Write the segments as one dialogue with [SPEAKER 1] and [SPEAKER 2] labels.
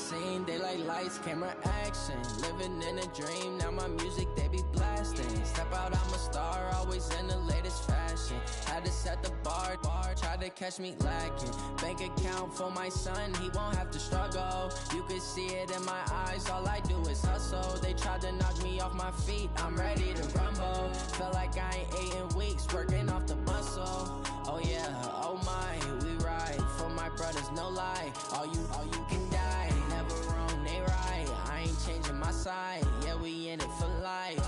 [SPEAKER 1] scene, they like lights, camera, action. Living in a dream, now my music they be blasting. Step out, I'm a star, always in the latest fashion. Had to set the bar, try to catch me lacking. Bank account for my son, he won't have to struggle. You could see it in my eyes, all I do is hustle. They tried to knock me off my feet, I'm ready to rumble. Felt like I ain't ate in weeks, working off the muscle. Oh yeah, oh my, we ride for my brothers, no lie. All you can die, never wrong, they right. I ain't changing my side, yeah, we in it for life.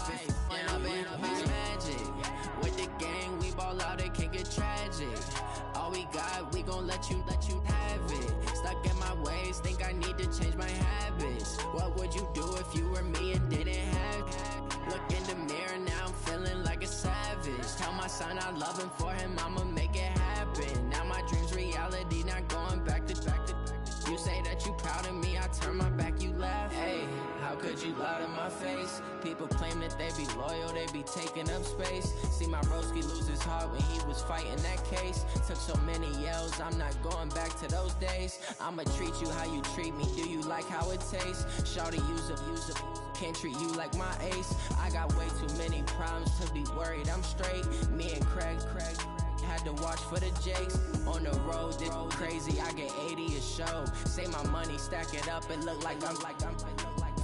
[SPEAKER 1] And I've been magic with the gang, we ball out, it can get tragic. All we got, we gon' let you have it. Stuck in my ways, think I need to change my habits. What would you do if you were me and didn't have it? Look in the mirror, now I'm feeling like a savage. Tell my son I love him, for him I'ma make it happen. Now my dream's reality, not going back to. You say that you proud of me, I turn my back, you laugh. Hey, how could you lie to my face? People claim that they be loyal, they be taking up space. See my broski lose his heart when he was fighting that case. Took so many yells, I'm not going back to those days. I'ma treat you how you treat me, do you like how it tastes? Shawty, use up, can't treat you like my ace. I got way too many problems to be worried, I'm straight. Me and Craig had to watch for the jakes. On the road, this crazy, I get 80 a show. Say my money, stack it up, it look like I'm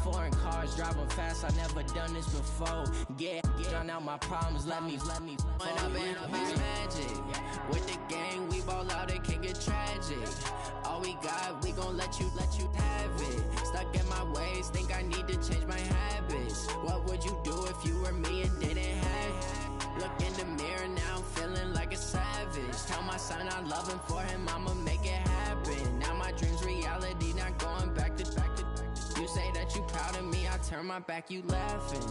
[SPEAKER 1] foreign cars, driving fast, I never done this before. Yeah, drown out my problems, let me fall. When I've been magic with the gang, we ball out, it can get tragic. All we got, we gon' let you have it. Stuck in my ways, think I need to change my habits. What would you do if you were me and didn't have it? Look in the mirror, now I'm feeling like a savage. Tell my son I love him, for him I'ma make it happen. Now my dream's reality, not going back to. You say that you proud of me, I turn my back, you laughing.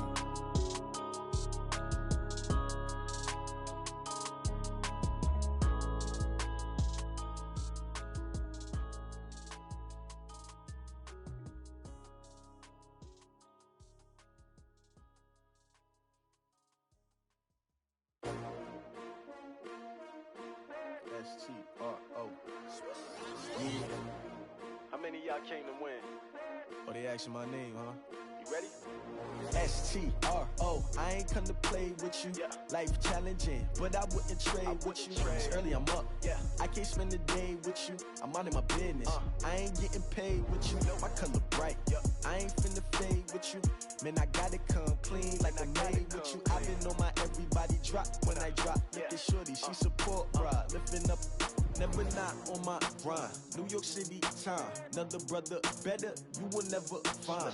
[SPEAKER 2] S-T-R-O. Yeah.
[SPEAKER 3] How many of y'all came to win?
[SPEAKER 2] Oh, they asking my name, huh?
[SPEAKER 3] You ready?
[SPEAKER 2] S-T-R-O. I ain't come to play with you.
[SPEAKER 3] Yeah.
[SPEAKER 2] Life challenging, but I wouldn't trade with you. It's early, I'm up.
[SPEAKER 3] Yeah.
[SPEAKER 2] I can't spend the day with you. I'm minding my business. I ain't getting paid with you. My color bright.
[SPEAKER 3] Yeah.
[SPEAKER 2] I ain't finna fade with you. Man, I gotta come clean like I'm made with you. I've been on my everybody drop when I drop. Look at shorty, she support ride. Lifting up, never not on my grind. New York City time. Another brother better, you will never find.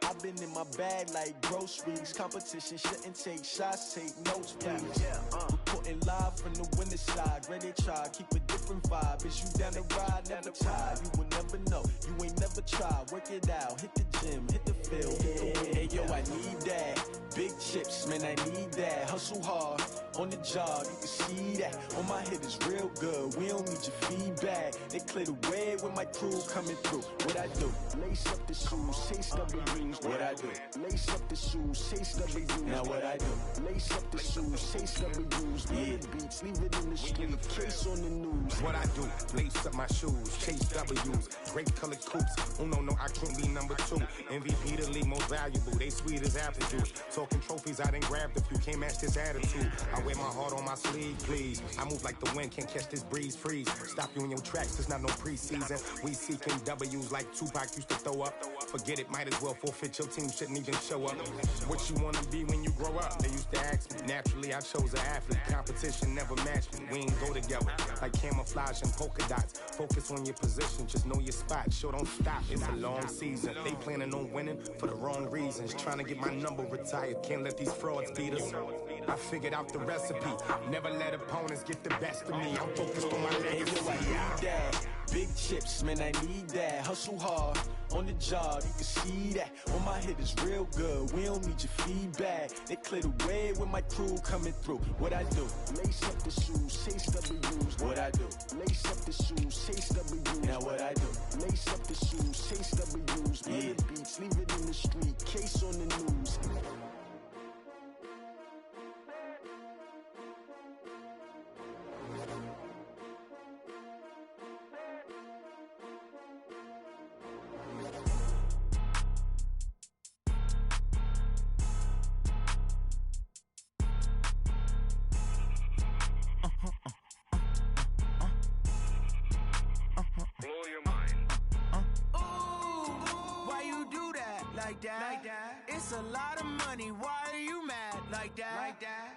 [SPEAKER 2] I've been in my bag like groceries. Competition shouldn't take shots, take notes, please. Reporting live from the winter side. Ready to try, keep a different vibe. Is you down the ride, never tired. You will never know, you ain't never tried. Work it out, hit the gym, hit the field, hit the wind. Hey yo, I need that. Big chips, man, I need that. Hustle hard, on the job, you can see that. On my head is real good, we don't need your feedback. They clear the way when my crew coming through. What I do? Lace up the shoes, chase W's. What I do? Lace up the shoes, chase W's. Now what I do? Lace up the shoes, chase W's. Leave the beats, leave it in the street, case on the news.
[SPEAKER 4] What I do? Lace up my shoes, chase W's. Great colored coops, oh no, I can't be number 2. MVP the league most valuable, they sweet as apple juice. Talking trophies, I done grabbed a few, can't match this attitude. I wear my heart on my sleeve, please. I move like the wind, can't catch this breeze, freeze. Stop you in your tracks, it's not no preseason. We seeking W's like Tupac used to throw up. Forget it, might as well forfeit, your team shouldn't even show up. What you wanna be when you grow up? They used to ask me. Naturally, I chose an athlete. Competition never matched me. We ain't go together like camouflage and polka dots. Focus on your position, just know your spot. Sure, don't stop, it's a long season. They planning on winning for the wrong reasons. Trying to get my number retired, can't let these frauds beat us. I figured out the recipe. Never let opponents get the best of me. I'm focused on my legacy.
[SPEAKER 2] Big chips, man, I need that. Hustle hard, on the job, you can see that. On my head is real good, we don't need your feedback. They clear the way when my crew coming through. What I do? Lace up the shoes, chase W's. What I do? Lace up the shoes, chase W's. Now what I do? Lace up the shoes, chase W's. Leave the beats, leave it in the street, case on the news. like that. It's a lot of money, why are you mad like that?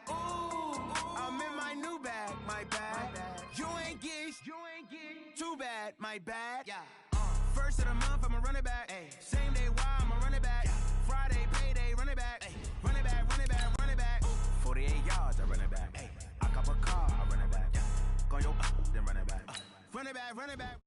[SPEAKER 2] Ooh, I'm in my new bag, my bad. You ain't get too bad, my bad. First of the month, I'ma run it back. Same day, why I'ma run it back. Friday, payday, run it back. Run it back, run it back, run it back. 48 yards, I run it back. I cop a car, I run it back. Go yo, then run it back. Run it back, run it back.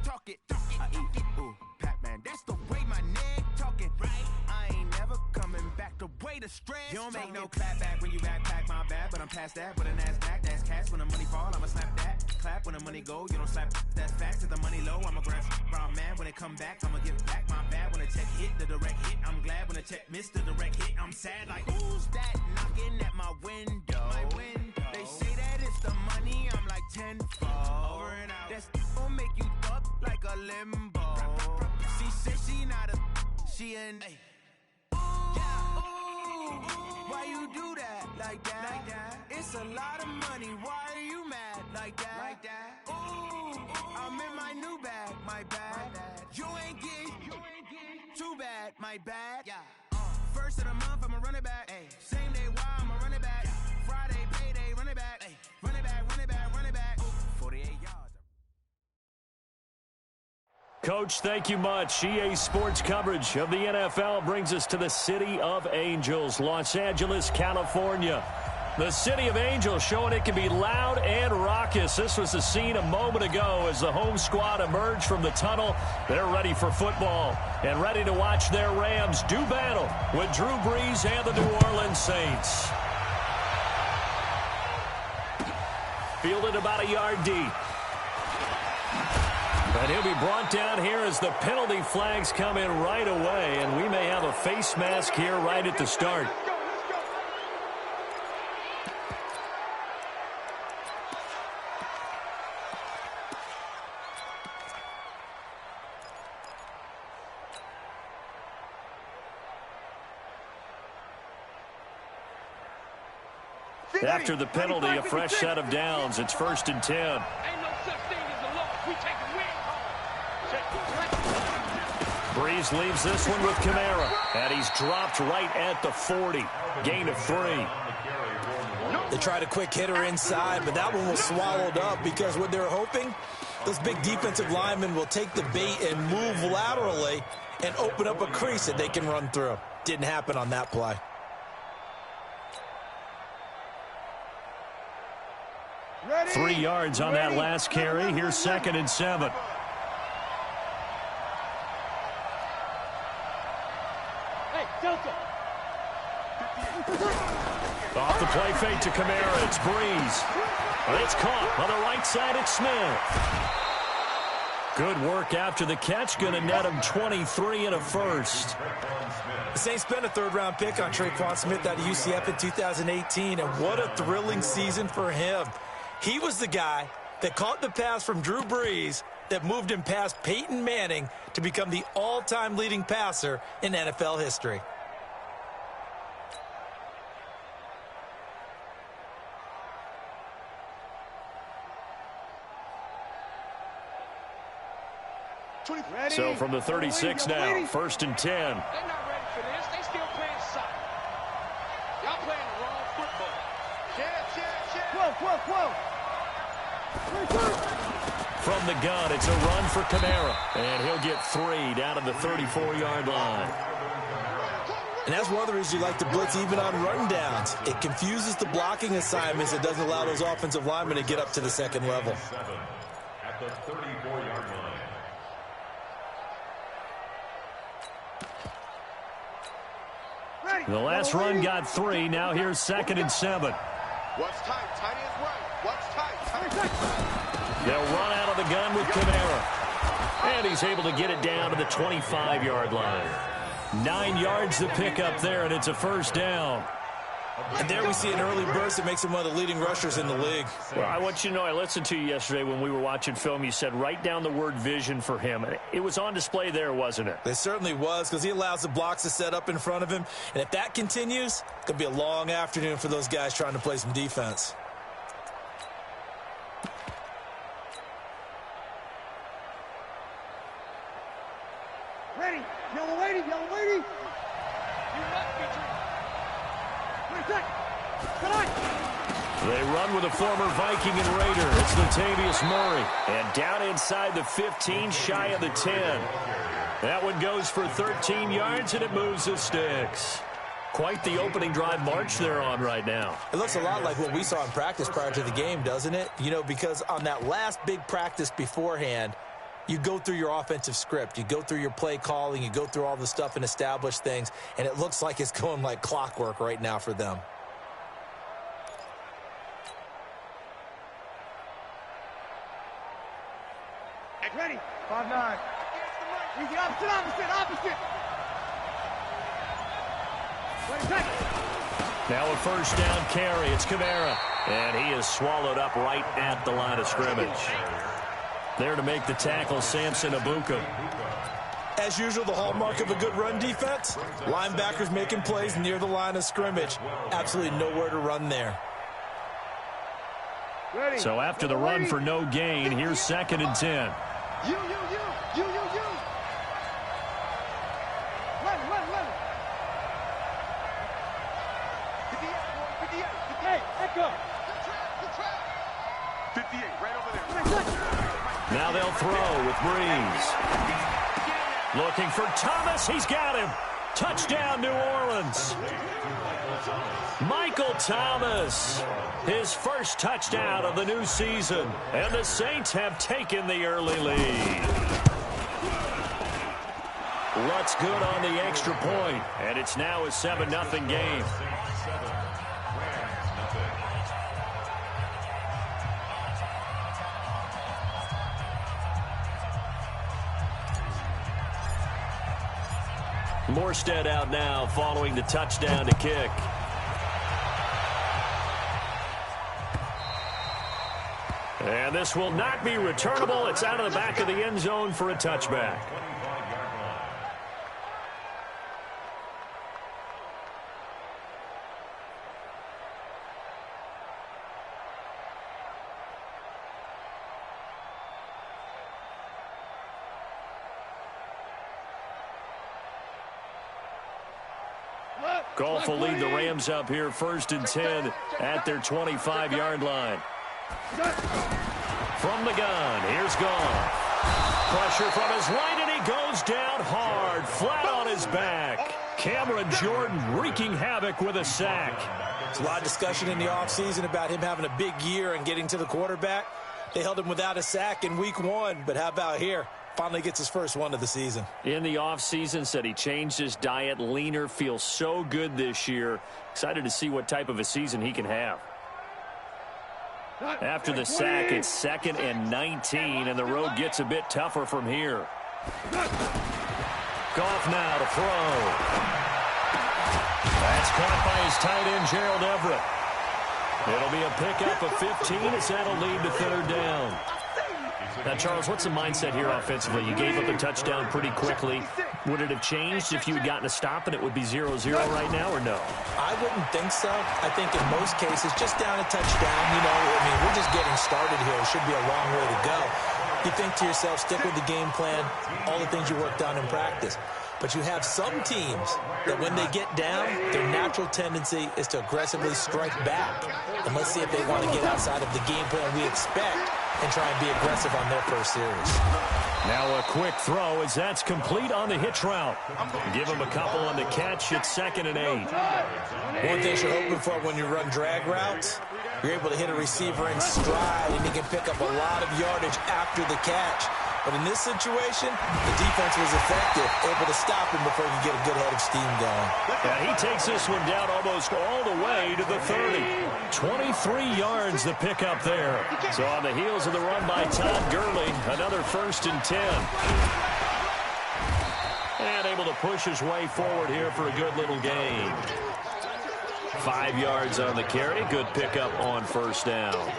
[SPEAKER 2] Talk it, I eat it, ooh, Pac-Man, that's the way my neck talking, right? I ain't never coming back, the way the stress. You don't make no clap back when you backpack, my bad, but I'm past that. With an ass back, that's cash. When the money fall, I'ma slap that. Clap when the money go, you don't slap, that's facts. If the money low, I'ma grab brown man. When it come back, I'ma give back my bad. When the check hit, the direct hit, I'm glad. When the check missed the direct hit, I'm sad. Like, who's that knocking at my window? They say that it's the money, I'm like tenfold. Over and out. That's gon' make you up like a limbo. She said she not a, she an ooh, why you do that like that? It's a lot of money, why are you mad like that? Ooh, I'm in my new bag, my bad. You ain't get too bad, my bad. First of the month, I'ma run it back. Same day, why I'ma run it back. Friday, payday, run it back. Run it back, run it back, run it back. 48 yards.
[SPEAKER 3] Coach, thank you much. EA Sports coverage of the NFL brings us to the City of Angels, Los Angeles, California. The City of Angels showing it can be loud and raucous. This was the scene a moment ago as the home squad emerged from the tunnel. They're ready for football and ready to watch their Rams do battle with Drew Brees and the New Orleans Saints. Fielded about a yard deep. And he'll be brought down here as the penalty flags come in right away, and we may have a face mask here right at the start. After the penalty, a fresh set of downs. It's 1st and 10.
[SPEAKER 5] Ain't no such thing as a loss. We take a win home.
[SPEAKER 3] Brees leaves this one with Kamara, and he's dropped right at the 40. Gain of 3.
[SPEAKER 6] They tried a quick hitter inside, but that one was swallowed up because what they're hoping, those big defensive linemen will take the bait and move laterally and open up a crease that they can run through. Didn't happen on that play.
[SPEAKER 2] Ready?
[SPEAKER 3] 3 yards on that last carry. Here's 2nd and 7.
[SPEAKER 5] Hey, Delta.
[SPEAKER 3] Off the play fake to Kamara. It's Brees. But it's caught on the right side. It's Smith. Good work after the catch. Going to net him 23 and a first.
[SPEAKER 6] The Saints spent a 3rd-round pick on Traquan Smith out of UCF in 2018, and what a thrilling season for him. He was the guy that caught the pass from Drew Brees that moved him past Peyton Manning to become the all-time leading passer in NFL history.
[SPEAKER 2] Ready?
[SPEAKER 3] So from the 36 now, 1st and 10.
[SPEAKER 5] They're not ready for this. They still playing soccer. Y'all playing the wrong football.
[SPEAKER 2] Whoa.
[SPEAKER 3] From the gun, it's a run for Kamara. And he'll get 3 down to the 34-yard line.
[SPEAKER 6] And that's one of the reasons you like to blitz even on run downs. It confuses the blocking assignments. It doesn't allow those offensive linemen to get up to the 2nd level.
[SPEAKER 7] At the 34-yard line.
[SPEAKER 3] The last run got 3. Now here's 2nd and 7.
[SPEAKER 8] What's tight? Tight is right. What's tight?
[SPEAKER 3] They'll run out of the gun with Kamara. And he's able to get it down to the 25-yard line. 9 yards to pick up there, and it's a 1st down.
[SPEAKER 6] And there we see an early burst that makes him one of the leading rushers in the league.
[SPEAKER 3] Well, I want you to know, I listened to you yesterday when we were watching film. You said write down the word vision for him. It was on display there, wasn't it?
[SPEAKER 6] It certainly was, because he allows the blocks to set up in front of him. And if that continues, it could be a long afternoon for those guys trying to play some defense.
[SPEAKER 9] Ready. Yellow lady. Yellow lady. You must be true. Wait a sec. Tonight.
[SPEAKER 3] They run with a former Viking and Raider. It's Latavius Murray. And down inside the 15, shy of the 10. That one goes for 13 yards, and it moves the sticks. Quite the opening drive march they're on right now.
[SPEAKER 6] It looks a lot like what we saw in practice prior to the game, doesn't it? You know, because on that last big practice beforehand, you go through your offensive script. You go through your play calling. You go through all the stuff and establish things. And it looks like it's going like clockwork right now for them.
[SPEAKER 9] Ready. 5-9. Easy, opposite.
[SPEAKER 3] Now a first down carry. It's Kamara. And he is swallowed up right at the line of scrimmage. There to make the tackle, Samson Abuka.
[SPEAKER 6] As usual, the hallmark of a good run defense, linebackers making plays near the line of scrimmage. Absolutely nowhere to run there.
[SPEAKER 3] So after the run for no gain, here's 2nd and 10.
[SPEAKER 9] You. Run. 58. Hey, echo.
[SPEAKER 8] Good trap. 58, right over there.
[SPEAKER 3] Now they'll throw with Breeze. Looking for Thomas. He's got him. Touchdown, New Orleans. Michael Thomas, his first touchdown of the new season. And the Saints have taken the early lead. What's good on the extra point, and it's now a 7-0 game. Morstead out now following the touchdown to kick. And this will not be returnable. It's out of the back of the end zone for a touchback. Goff will lead the Rams up here 1st and 10 at their 25-yard line. From the gun, here's Goff. Pressure from his right, and he goes down hard, flat on his back. Cameron Jordan wreaking havoc with a sack.
[SPEAKER 6] There's a lot of discussion in the offseason about him having a big year and getting to the quarterback. They held him without a sack in week 1, but how about here? Finally gets his first one of the season.
[SPEAKER 3] In the offseason, said he changed his diet, leaner, feels so good this year. Excited to see what type of a season he can have. After the sack, it's 2nd and 19, and the road gets a bit tougher from here. Goff now to throw. That's caught by his tight end, Gerald Everett. It'll be a pickup of 15 as that'll lead to 3rd down. Now, Charles, what's the mindset here offensively? You gave up a touchdown pretty quickly. Would it have changed if you had gotten a stop and it would be 0-0 right now, or no?
[SPEAKER 6] I wouldn't think so. I think in most cases, just down a touchdown, you know, I mean, we're just getting started here. It should be a long way to go. You think to yourself, stick with the game plan, all the things you worked on in practice. But you have some teams that when they get down, their natural tendency is to aggressively strike back. And let's see if they want to get outside of the game plan we expect and try and be aggressive on their first series.
[SPEAKER 3] Now a quick throw as that's complete on the hitch route. Give him a couple on the catch. It's 2nd and 8.
[SPEAKER 6] One thing you're hoping for when you run drag routes, you're able to hit a receiver in stride, and he can pick up a lot of yardage after the catch. But in this situation, the defense was effective, able to stop him before he could get a good head of steam going.
[SPEAKER 3] Yeah, he takes this one down almost all the way to the 30. 23 yards the pickup there. So on the heels of the run by Todd Gurley, another 1st and 10. And able to push his way forward here for a good little gain. 5 yards on the carry. Good pickup on 1st down.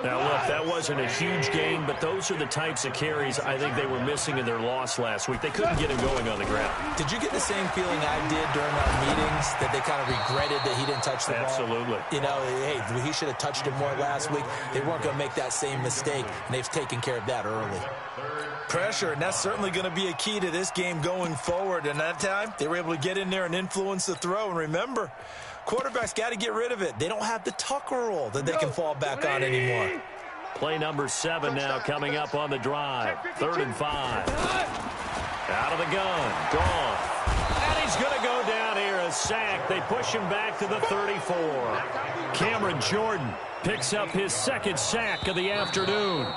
[SPEAKER 3] Now, look, that wasn't a huge gain, but those are the types of carries I think they were missing in their loss last week. They couldn't get him going on the ground.
[SPEAKER 6] Did you get the same feeling I did during our meetings, that they kind of regretted that he didn't touch the ball?
[SPEAKER 3] Absolutely.
[SPEAKER 6] You know, hey, he should have touched it more last week. They weren't going to make that same mistake, and they've taken care of that early. Pressure, and that's certainly going to be a key to this game going forward. And that time, they were able to get in there and influence the throw. And remember, quarterbacks got to get rid of it. They don't have the tuck roll that they can fall back on anymore.
[SPEAKER 3] Play number 7 now coming up on the drive. 3rd and 5. Out of the gun. Gone. And he's going to go down here. A sack. They push him back to the 34. Cameron Jordan picks up his 2nd sack of the afternoon.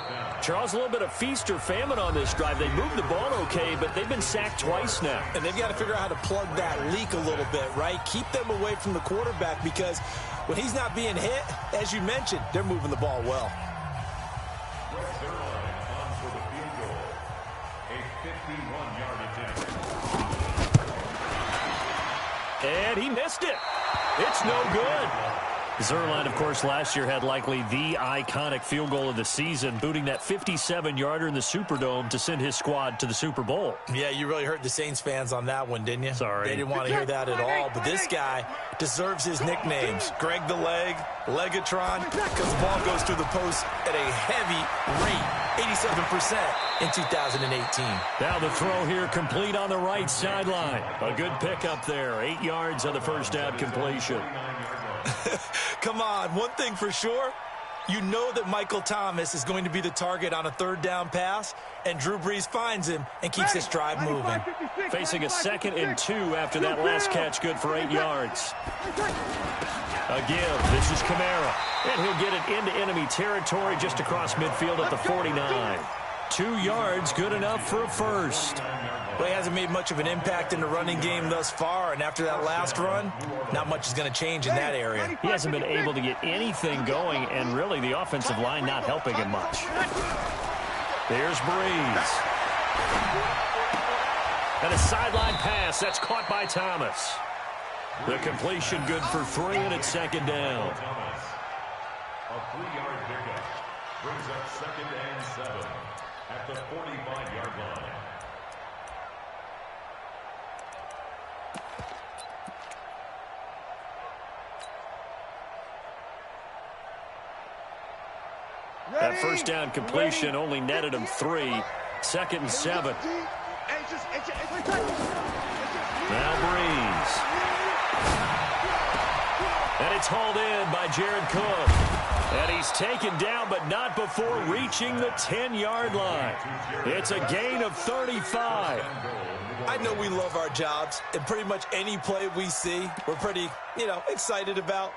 [SPEAKER 3] Charles, a little bit of feast or famine on this drive. They moved the ball okay, but they've been sacked twice now.
[SPEAKER 6] And they've got to figure out how to plug that leak a little bit, right? Keep them away from the quarterback, because when he's not being hit, as you mentioned, they're moving the ball well.
[SPEAKER 3] And he missed it. It's no good. Zerline, of course, last year had likely the iconic field goal of the season, booting that 57-yarder in the Superdome to send his squad to the Super Bowl.
[SPEAKER 6] Yeah, you really hurt the Saints fans on that one, didn't you?
[SPEAKER 3] Sorry.
[SPEAKER 6] They didn't want to hear that at all. But this guy deserves his nicknames. Greg the Leg, Legatron, because the ball goes through the post at a heavy rate, 87% in 2018.
[SPEAKER 3] Now the throw here complete on the right sideline. A good pickup there. 8 yards on the first down completion.
[SPEAKER 6] Come on, one thing for sure, you know that Michael Thomas is going to be the target on a 3rd down pass, and Drew Brees finds him and keeps this drive moving.
[SPEAKER 3] Facing a 2nd and 2 after that last catch, good for 8 yards. Again, this is Kamara, and he'll get it into enemy territory just across midfield at the 49. 2 yards, good enough for a first.
[SPEAKER 6] Well, he hasn't made much of an impact in the running game thus far, and after that last run, not much is going to change in that area.
[SPEAKER 3] He hasn't been able to get anything going, and really the offensive line not helping him much. There's Brees. And a sideline pass. That's caught by Thomas. The completion good for 3, and it's 2nd down.
[SPEAKER 7] A 3-yard pickup brings up 2nd and 7 at the 45-yard line.
[SPEAKER 3] That first down completion only netted him 3. 2nd and 7. Now Brees. And it's hauled in by Jared Cook. And he's taken down, but not before reaching the 10-yard line. It's a gain of 35.
[SPEAKER 6] I know we love our jobs, and pretty much any play we see, we're pretty, excited about.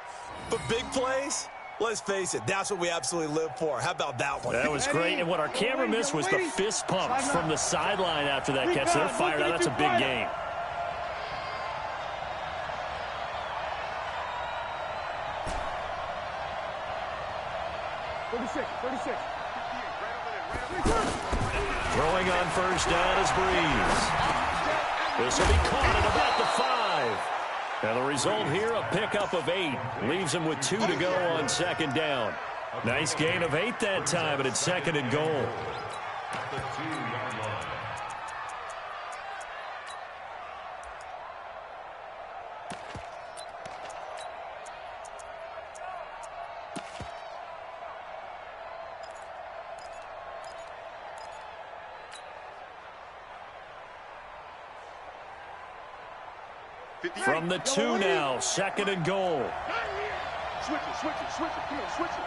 [SPEAKER 6] But big plays, let's face it, that's what we absolutely live for. How about that one?
[SPEAKER 3] That was great. And what our camera missed was the fist pumps from the sideline after that catch. They're fired out. That's a big game. Throwing on first down is Brees. This will be caught at about the 5. And the result here, a pickup of 8. Leaves him with 2 to go on 2nd down. Nice gain of 8 that time, but it's 2nd and goal.
[SPEAKER 7] At the 2-yard line.
[SPEAKER 3] From the 2 now, 2nd and goal.
[SPEAKER 9] Switch it. Come on, switch it.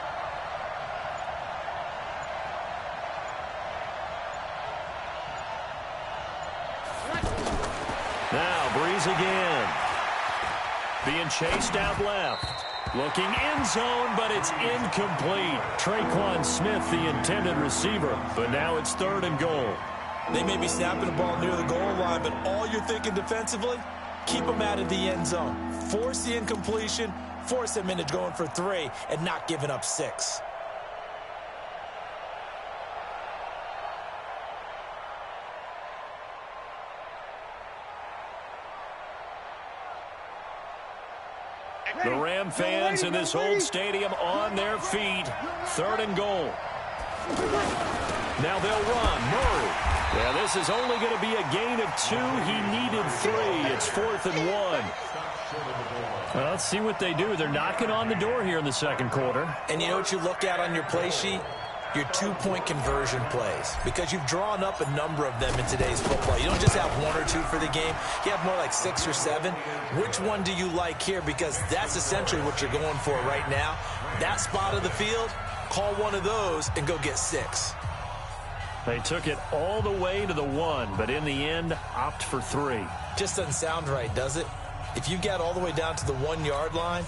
[SPEAKER 3] Now Brees again. Being chased out left. Looking end zone, but it's incomplete. Traquan Smith, the intended receiver, but now it's 3rd and goal.
[SPEAKER 6] They may be snapping the ball near the goal line, but all you're thinking defensively, keep them out of the end zone. Force the incompletion, force them into going for 3, and not giving up 6.
[SPEAKER 3] The Ram fans in this old stadium on their feet. 3rd and goal. Now they'll run. Murray. Yeah, this is only going to be a gain of 2. He needed 3. It's 4th and 1. Well, let's see what they do. They're knocking on the door here in the second quarter.
[SPEAKER 6] And you know what you look at on your play sheet? Your 2-point conversion plays, because you've drawn up a number of them in today's football. You don't just have 1 or 2 for the game. You have more like 6 or 7. Which one do you like here? Because that's essentially what you're going for right now. That spot of the field, call one of those and go get 6.
[SPEAKER 3] They took it all the way to the 1, but in the end, opt for 3.
[SPEAKER 6] Just doesn't sound right, does it? If you get all the way down to the 1-yard line,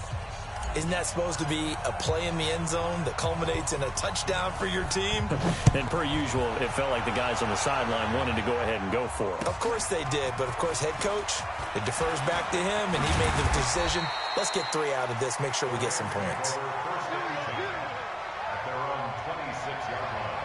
[SPEAKER 6] isn't that supposed to be a play in the end zone that culminates in a touchdown for your team?
[SPEAKER 3] And per usual, it felt like the guys on the sideline wanted to go ahead and go for it.
[SPEAKER 6] Of course they did, but of course head coach, it defers back to him, and he made the decision. Let's get 3 out of this, make sure we get some points.
[SPEAKER 7] At their own 26-yard line.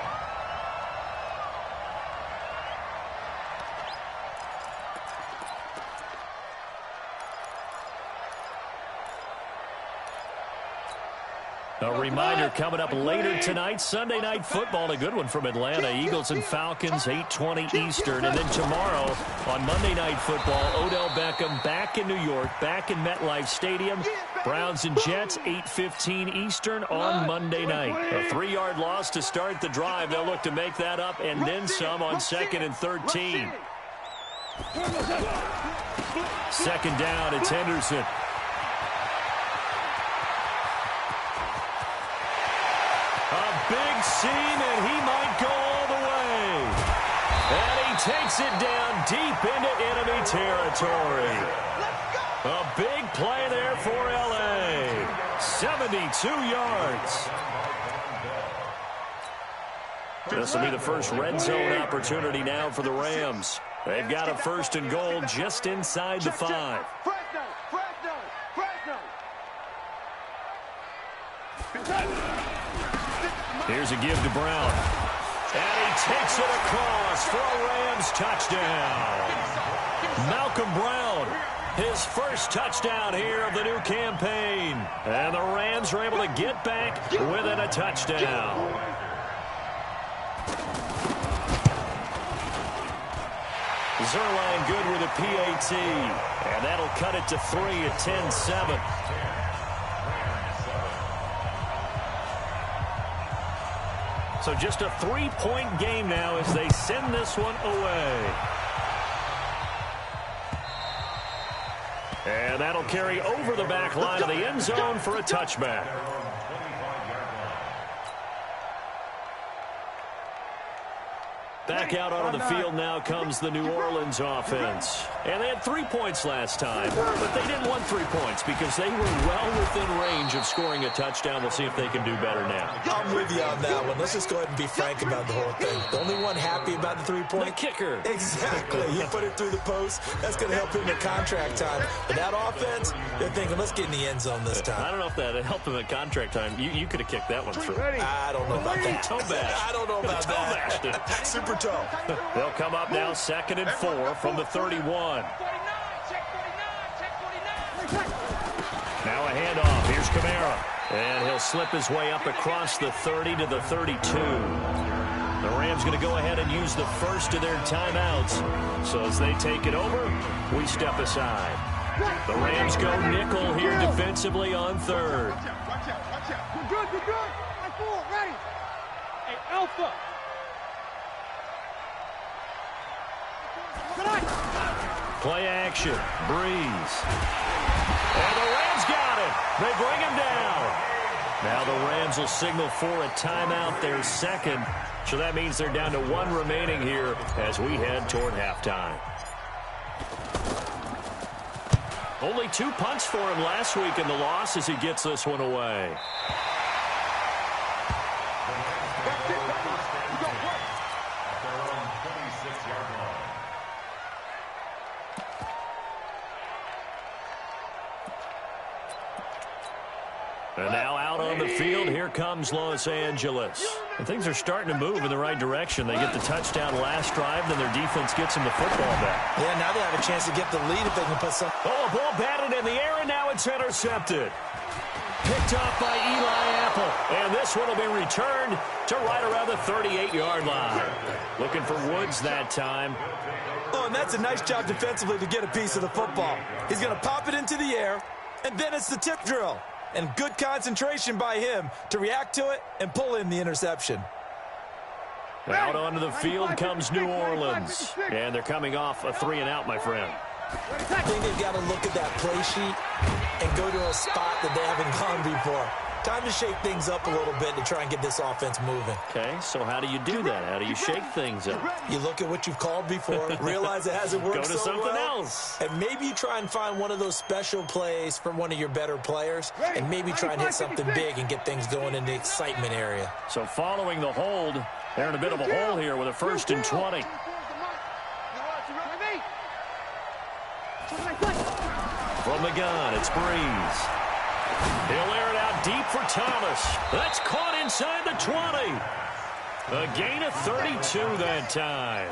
[SPEAKER 3] A reminder coming up later tonight, Sunday Night Football, a good one from Atlanta. Eagles and Falcons, 8:20 Eastern. And then tomorrow on Monday Night Football, Odell Beckham back in New York, back in MetLife Stadium. Browns and Jets, 8:15 Eastern on Monday night. A 3-yard loss to start the drive. They'll look to make that up and then some on 2nd and 13. 2nd down, it's Henderson. Big seam, and he might go all the way. And he takes it down deep into enemy territory. A big play there for L.A. 72 yards. This will be the first red zone opportunity now for the Rams. They've got a 1st and goal just inside the 5. Here's a give to Brown. And he takes it across for a Rams touchdown. Malcolm Brown, his first touchdown here of the new campaign. And the Rams are able to get back within a touchdown. Zerline good with a PAT. And that'll cut it to 3 at 10-7. So just a 3-point game now as they send this one away. And that'll carry over the back line of the end zone for a touchback. Back out onto the field now comes the New Orleans offense. And they had 3 points last time, but they didn't want 3 points because they were well within range of scoring a touchdown. We'll see if they can do better now.
[SPEAKER 6] I'm with you on that one. Let's just go ahead and be frank about the whole thing. The only one happy about the 3-point?
[SPEAKER 3] The kicker.
[SPEAKER 6] Exactly. He put it through the post. That's going to help him at contract time. But that offense, they're thinking, let's get in the end zone this time.
[SPEAKER 3] I don't know if that helped him at contract time. You could have kicked that one through.
[SPEAKER 6] I don't know about that.
[SPEAKER 3] Toe bash.
[SPEAKER 6] I don't know about that. Super toe.
[SPEAKER 3] They'll come up now 2nd and 4 from the 31. Now a handoff. Here's Kamara. And he'll slip his way up across the 30 to the 32. The Rams going to go ahead and use the first of their timeouts. So as they take it over, we step aside. The Rams go nickel here defensively on 3rd.
[SPEAKER 9] You're good, you're good. High 4, ready. Hey, Alpha.
[SPEAKER 3] Play action. Breeze. And the Rams got it. They bring him down. Now the Rams will signal for a timeout, their 2nd. So that means they're down to 1 remaining here as we head toward halftime. Only 2 punts for him last week in the loss as he gets this one away. And now out on the field, here comes Los Angeles. And things are starting to move in the right direction. They get the touchdown last drive, then their defense gets them the football back.
[SPEAKER 6] Yeah, now they have a chance to get the lead if they can put some.
[SPEAKER 3] Oh, ball batted in the air, and now it's intercepted. Picked off by Eli Apple. And this one will be returned to right around the 38-yard line. Looking for Woods that time.
[SPEAKER 6] Oh, and that's a nice job defensively to get a piece of the football. He's going to pop it into the air, and then it's the tip drill. And good concentration by him to react to it and pull in the interception.
[SPEAKER 3] Out onto the field comes New Orleans. And they're coming off a 3-and-out, my friend.
[SPEAKER 6] I think they've got to look at that play sheet and go to a spot that they haven't gone before. Time to shake things up a little bit to try and get this offense moving.
[SPEAKER 3] Okay, so how do you do that? How do you shake things up?
[SPEAKER 6] You look at what you've called before, realize it hasn't worked so well.
[SPEAKER 3] Go to something else.
[SPEAKER 6] And maybe you try and find one of those special plays from one of your better players, and maybe try and hit something big and get things going in the excitement area.
[SPEAKER 3] So following the hold, they're in a bit of a hole here with a 1st and 20. From the gun, it's Breeze. He'll air it out deep for Thomas. That's caught inside the 20. A gain of 32 that time.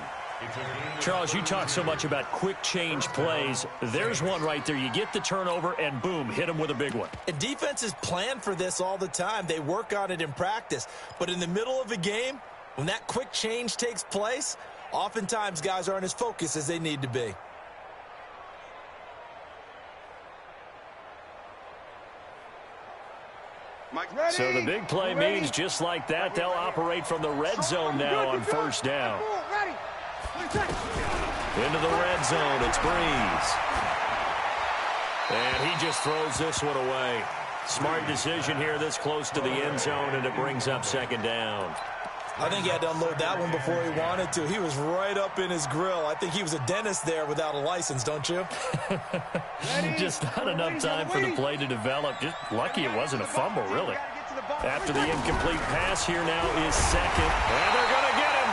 [SPEAKER 3] Charles, you talk so much about quick change plays. There's one right there. You get the turnover, and boom, hit him with a big one.
[SPEAKER 6] And defenses plan for this all the time. They work on it in practice. But in the middle of a game, when that quick change takes place, oftentimes guys aren't as focused as they need to be.
[SPEAKER 3] So the big play means just like that, they'll operate from the red zone now on 1st down. Into the red zone, it's Breeze. And he just throws this one away. Smart decision here this close to the end zone, and it brings up 2nd down.
[SPEAKER 6] I think he had to unload that one before he wanted to. He was right up in his grill. I think he was a dentist there without a license, don't you?
[SPEAKER 3] Just not enough time for the play to develop. Just lucky it wasn't a fumble, really. After the incomplete pass, here now is 2nd. And they're going to get him.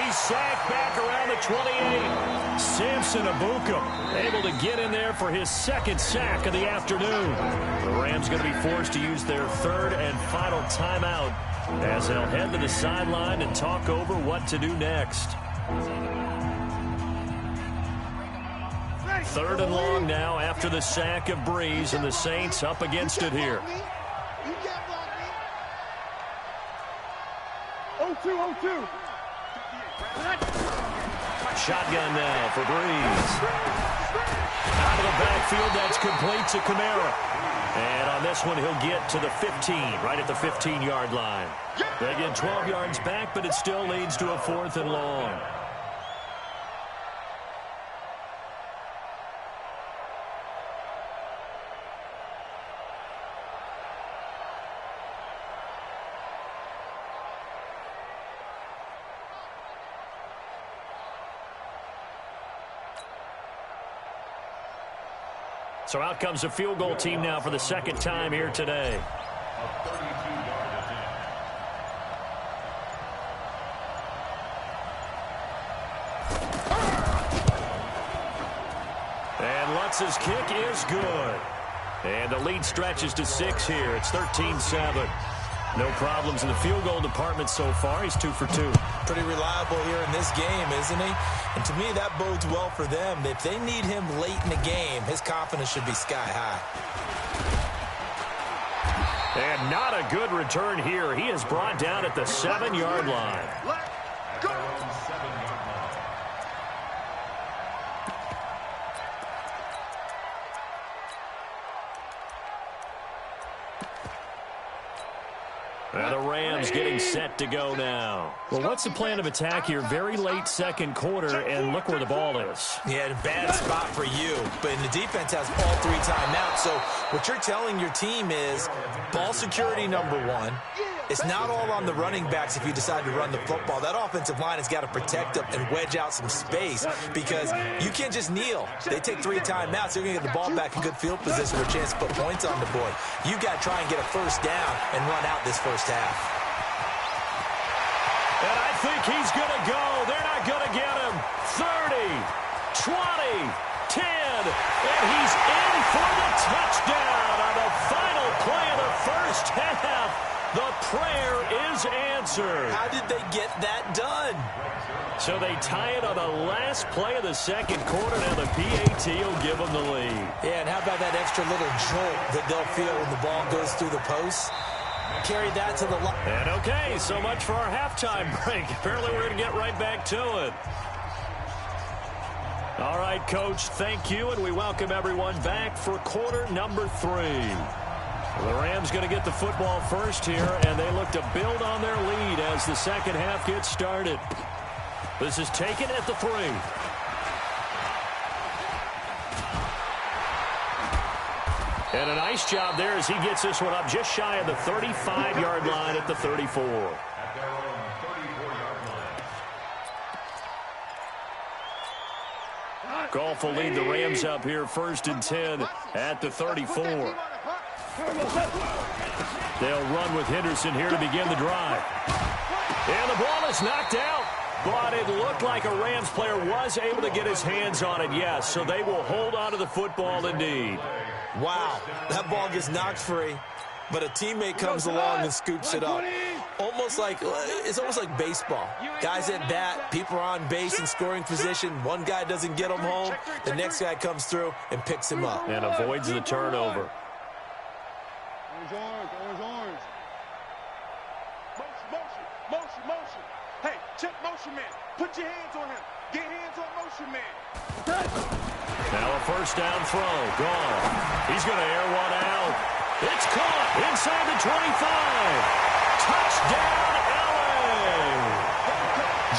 [SPEAKER 3] He's sacked back around the 28. Samson Abuka able to get in there for his 2nd sack of the afternoon. The Rams going to be forced to use their 3rd and final timeout, as they'll head to the sideline and talk over what to do next. 3rd and long now after the sack of Breeze, and the Saints up against it here.
[SPEAKER 9] 0-2.
[SPEAKER 3] Shotgun now for Breeze. Out of the backfield, that's complete to Kamara. And on this one, he'll get to the 15, right at the 15-yard line. They get 12 yards back, but it still leads to a 4th and long. So out comes the field goal team now for the 2nd time here today. And Lutz's kick is good. And the lead stretches to 6 here. It's 13-7. No problems in the field goal department so far. He's 2 for 2.
[SPEAKER 6] Pretty reliable here in this game, isn't he? And to me, that bodes well for them. If they need him late in the game, his confidence should be sky high.
[SPEAKER 3] And not a good return here. He is brought down at the 7-yard line.
[SPEAKER 8] Let's go.
[SPEAKER 3] And the Rams getting set to go now. Well, what's the plan of attack here? Very late 2nd quarter, and look where the ball is.
[SPEAKER 6] Yeah, a bad spot for you. But the defense has all 3 timeouts. So what you're telling your team is ball security #1. It's not all on the running backs if you decide to run the football. That offensive line has got to protect them and wedge out some space because you can't just kneel. They take 3 timeouts. They're going to get the ball back in good field position with a chance to put points on the board. You've got to try and get a 1st down and run out this 1st half.
[SPEAKER 3] And I think he's going to go. They're not going to get him. 30, 20, 10, and he's in for the touchdown on the final play of the 1st half. The prayer is answered.
[SPEAKER 6] How did they get that done?
[SPEAKER 3] So they tie it on the last play of the second quarter. Now the PAT will give them the lead.
[SPEAKER 6] Yeah, and how about that extra little jolt that they'll feel when the ball goes through the post? Carry that to the line.
[SPEAKER 3] And okay, so much for our halftime break. Apparently we're going to get right back to it. All right, Coach, thank you, and we welcome everyone back for quarter number 3. The Rams going to get the football first here, and they look to build on their lead as the second half gets started. This is taken at the 3. And a nice job there as he gets this one up just shy of the 35-yard line at the 34.
[SPEAKER 7] At their own 34-yard line.
[SPEAKER 3] Goff will lead the Rams up here first and 10 at the 34. They'll run with Henderson here to begin the drive. And the ball is knocked out, but it looked like a Rams player was able to get his hands on it, yes. So they will hold on to the football indeed.
[SPEAKER 6] Wow, that ball gets knocked free, but a teammate comes along and scoops it up. It's almost like baseball. Guys at bat, people are on base in scoring position. One guy doesn't get him home. The next guy comes through and picks him up.
[SPEAKER 3] And avoids the turnover.
[SPEAKER 9] Orange. Motion. Hey, check motion man. Put your hands on him. Get hands on motion man.
[SPEAKER 3] Now a first down throw. Gone. He's going to air one out. It's caught inside the 25. Touchdown, LA.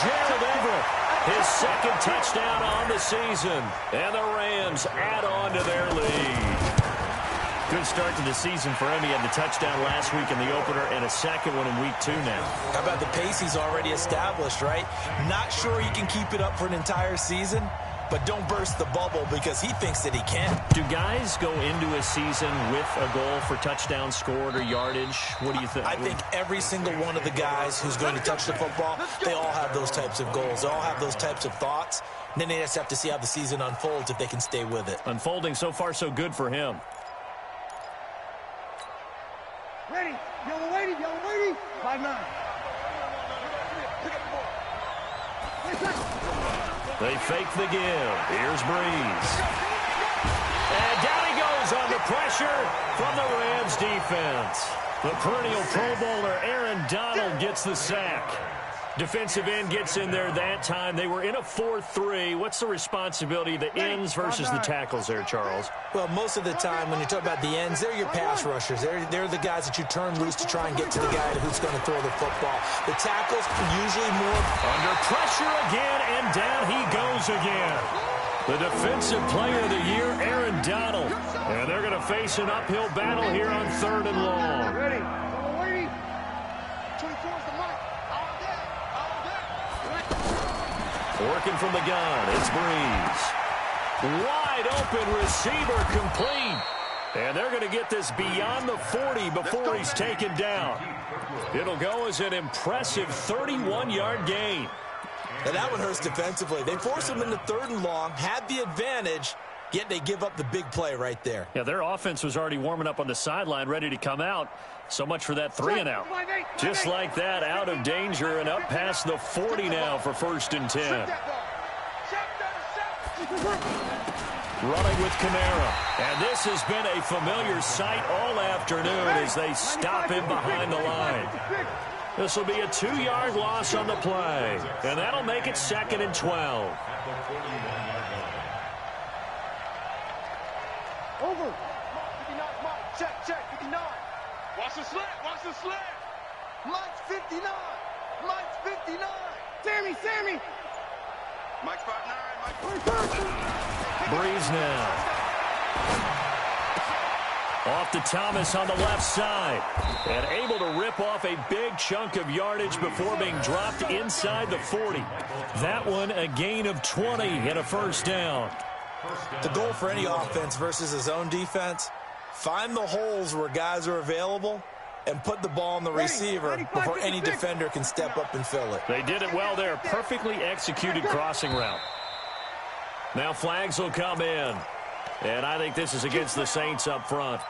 [SPEAKER 3] Jared Everett, his second touchdown on the season. And the Rams add on to their lead. Good start to the season for him. He had the touchdown last week in the opener and a second one in week 2 now.
[SPEAKER 6] How about the pace he's already established, right? Not sure he can keep it up for an entire season, but don't burst the bubble because he thinks that he can.
[SPEAKER 3] Do guys go into a season with a goal for touchdown scored or yardage? What do you think?
[SPEAKER 6] I think every single one of the guys who's going to touch the football, they all have those types of goals. They all have those types of thoughts. And then they just have to see how the season unfolds if they can stay with it.
[SPEAKER 3] Unfolding so far so good for him.
[SPEAKER 9] Ready. Yellow lady. 5-9.
[SPEAKER 3] They fake the give. Here's Breeze. And down he goes under pressure from the Rams defense. The perennial Pro Bowler Aaron Donald gets the sack. Defensive end gets in there that time. They were in a 4-3. What's the responsibility of the ends versus the tackles there, Charles?
[SPEAKER 6] Well, most of the time when you talk about the ends, they're your pass rushers. They're the guys that you turn loose to try and get to the guy who's going to throw the football. The tackles usually more
[SPEAKER 3] under pressure again, and down he goes again. The defensive player of the year, Aaron Donald. And they're going to face an uphill battle here on 3rd and long.
[SPEAKER 9] Ready. Yellow lady. 24's the mic.
[SPEAKER 3] Working from the gun, it's Breeze. Wide open receiver complete. And they're going to get this beyond the 40 before he's taken down. It'll go as an impressive 31-yard gain.
[SPEAKER 6] Now that one hurts defensively. They force him into 3rd and long, had the advantage, yet they give up the big play right there.
[SPEAKER 3] Yeah, their offense was already warming up on the sideline, ready to come out. So much for that 3 and out. Just like that, out of danger and up past the 40 now for 1st and 10. Running with Kamara. And this has been a familiar sight all afternoon as they stop him behind the line. This will be a 2-yard loss on the play. And that'll make it 2nd and 12.
[SPEAKER 9] Over. 59, Mike. Check, 59. Watch the slant. Mike's 59. Sammy. Mike's 5'9".
[SPEAKER 3] Breeze now. Off to Thomas on the left side. And able to rip off a big chunk of yardage before being dropped inside the 40. That one a gain of 20 and a 1st down.
[SPEAKER 6] The goal for any offense versus his own defense, find the holes where guys are available and put the ball on the receiver before any defender can step up and fill it.
[SPEAKER 3] They did it well there. Perfectly executed crossing route. Now flags will come in. And I think this is against the Saints up front.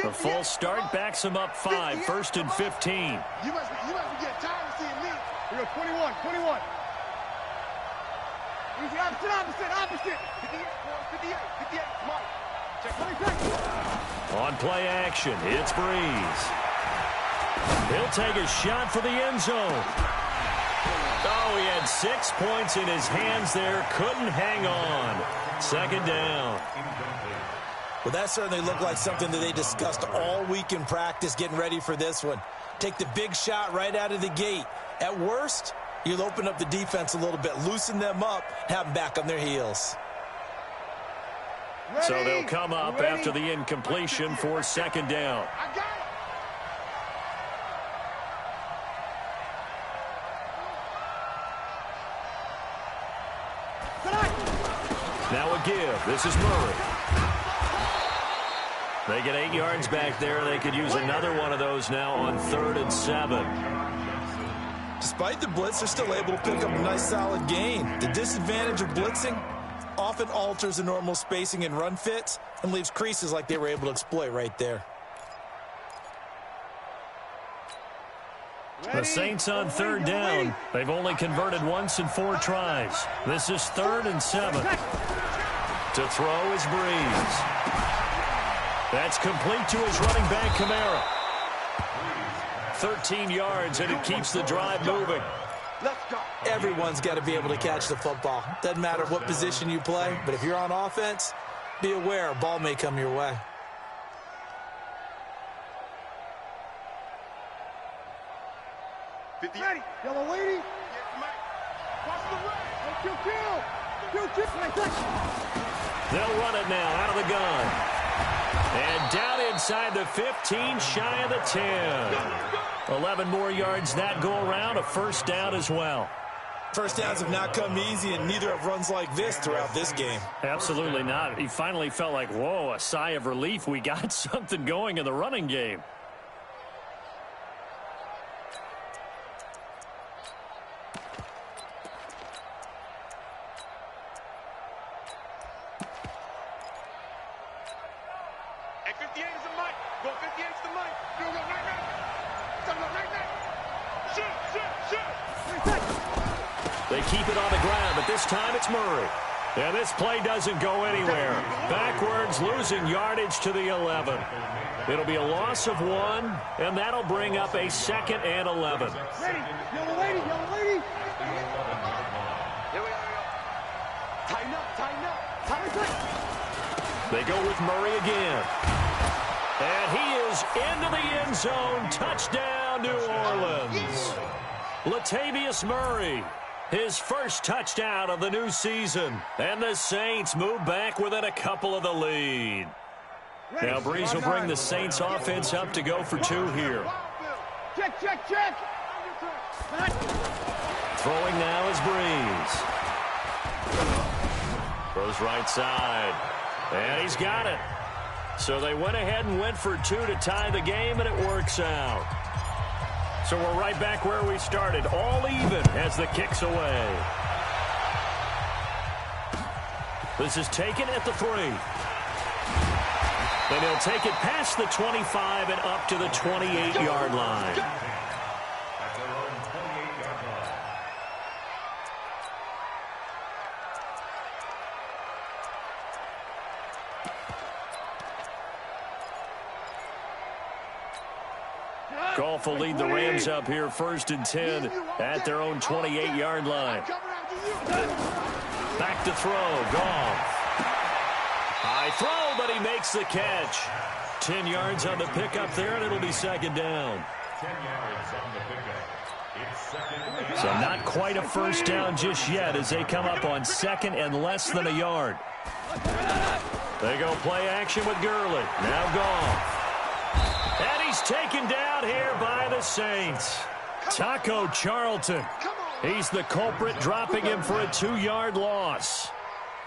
[SPEAKER 3] The false start backs him up 5, 1st and 15.
[SPEAKER 8] You must be getting tired of seeing me.
[SPEAKER 9] We go 21, 21. Easy, opposite.
[SPEAKER 8] 58, 58, Mike. Check
[SPEAKER 9] 20 seconds.
[SPEAKER 3] On play action, it's Breeze. He'll take a shot for the end zone. Oh, he had 6 points in his hands there. Couldn't hang on. 2nd down.
[SPEAKER 6] Well, that certainly looked like something that they discussed all week in practice getting ready for this one. Take the big shot right out of the gate. At worst, you'll open up the defense a little bit, loosen them up, have them back on their heels.
[SPEAKER 3] So they'll come up after the incompletion for 2nd down.
[SPEAKER 8] I got it.
[SPEAKER 3] Now a give. This is Murray. They get 8 yards back there. They could use another one of those now on 3rd and 7.
[SPEAKER 6] Despite the blitz, they're still able to pick up a nice solid gain. The disadvantage of blitzing often alters the normal spacing and run fits and leaves creases like they were able to exploit right there.
[SPEAKER 3] The Saints on 3rd down. They've only converted once in 4 tries. This is 3rd and 7. To throw is Breeze. That's complete to his running back, Kamara. 13 yards, and it keeps the drive moving.
[SPEAKER 8] Let's go.
[SPEAKER 6] Everyone's got to be able to catch the football. Doesn't matter what position you play, but if you're on offense, be aware a ball may come your way.
[SPEAKER 9] Ready. Yellow lady.
[SPEAKER 8] Watch the run.
[SPEAKER 9] Kill. 20 seconds.
[SPEAKER 3] They'll run it now out of the gun. And down inside the 15, shy of the 10. 11 more yards that go around, a 1st down as well.
[SPEAKER 6] First downs have not come easy, and neither have runs like this throughout this game.
[SPEAKER 3] Absolutely not. He finally felt like, whoa, a sigh of relief. We got something going in the running game.
[SPEAKER 8] At 58 is the mic. Go 58 is the mic. Go right now. Go right now. Shoot.
[SPEAKER 3] They keep it on the ground, but this time it's Murray. And this play doesn't go anywhere. Backwards, losing yardage to the 11. It'll be a loss of 1, and that'll bring up a 2nd and 11.
[SPEAKER 9] Ready. Yellow lady.
[SPEAKER 8] Here we go. Tighten up.
[SPEAKER 3] They go with Murray again. And he is into the end zone. Touchdown, New Orleans. Latavius Murray, his first touchdown of the new season. And the Saints move back within a couple of the lead. Now Breeze will bring the Saints offense up to go for 2 here.
[SPEAKER 9] Check.
[SPEAKER 3] Throwing now is Breeze. Throws right side. And he's got it. So they went ahead and went for 2 to tie the game, and it works out. So we're right back where we started, all even as the kick's away. This is taken at the 3. And he'll take it past the 25 and up to the 28-yard line.
[SPEAKER 7] At their own 28-yard line.
[SPEAKER 3] Goff will lead the Rams up here 1st and 10 at their own 28-yard line. Back to throw, Goff. High throw, but he makes the catch. 10 yards on the pickup there, and it'll be 2nd down.
[SPEAKER 7] 10 yards on the pickup. It's 2nd and
[SPEAKER 3] So not quite a 1st down just yet as they come up on 2nd and less than a yard. They go play action with Gurley. Now Goff. And he's taken down here by the Saints. Taco Charlton. He's the culprit, dropping him for a 2-yard loss.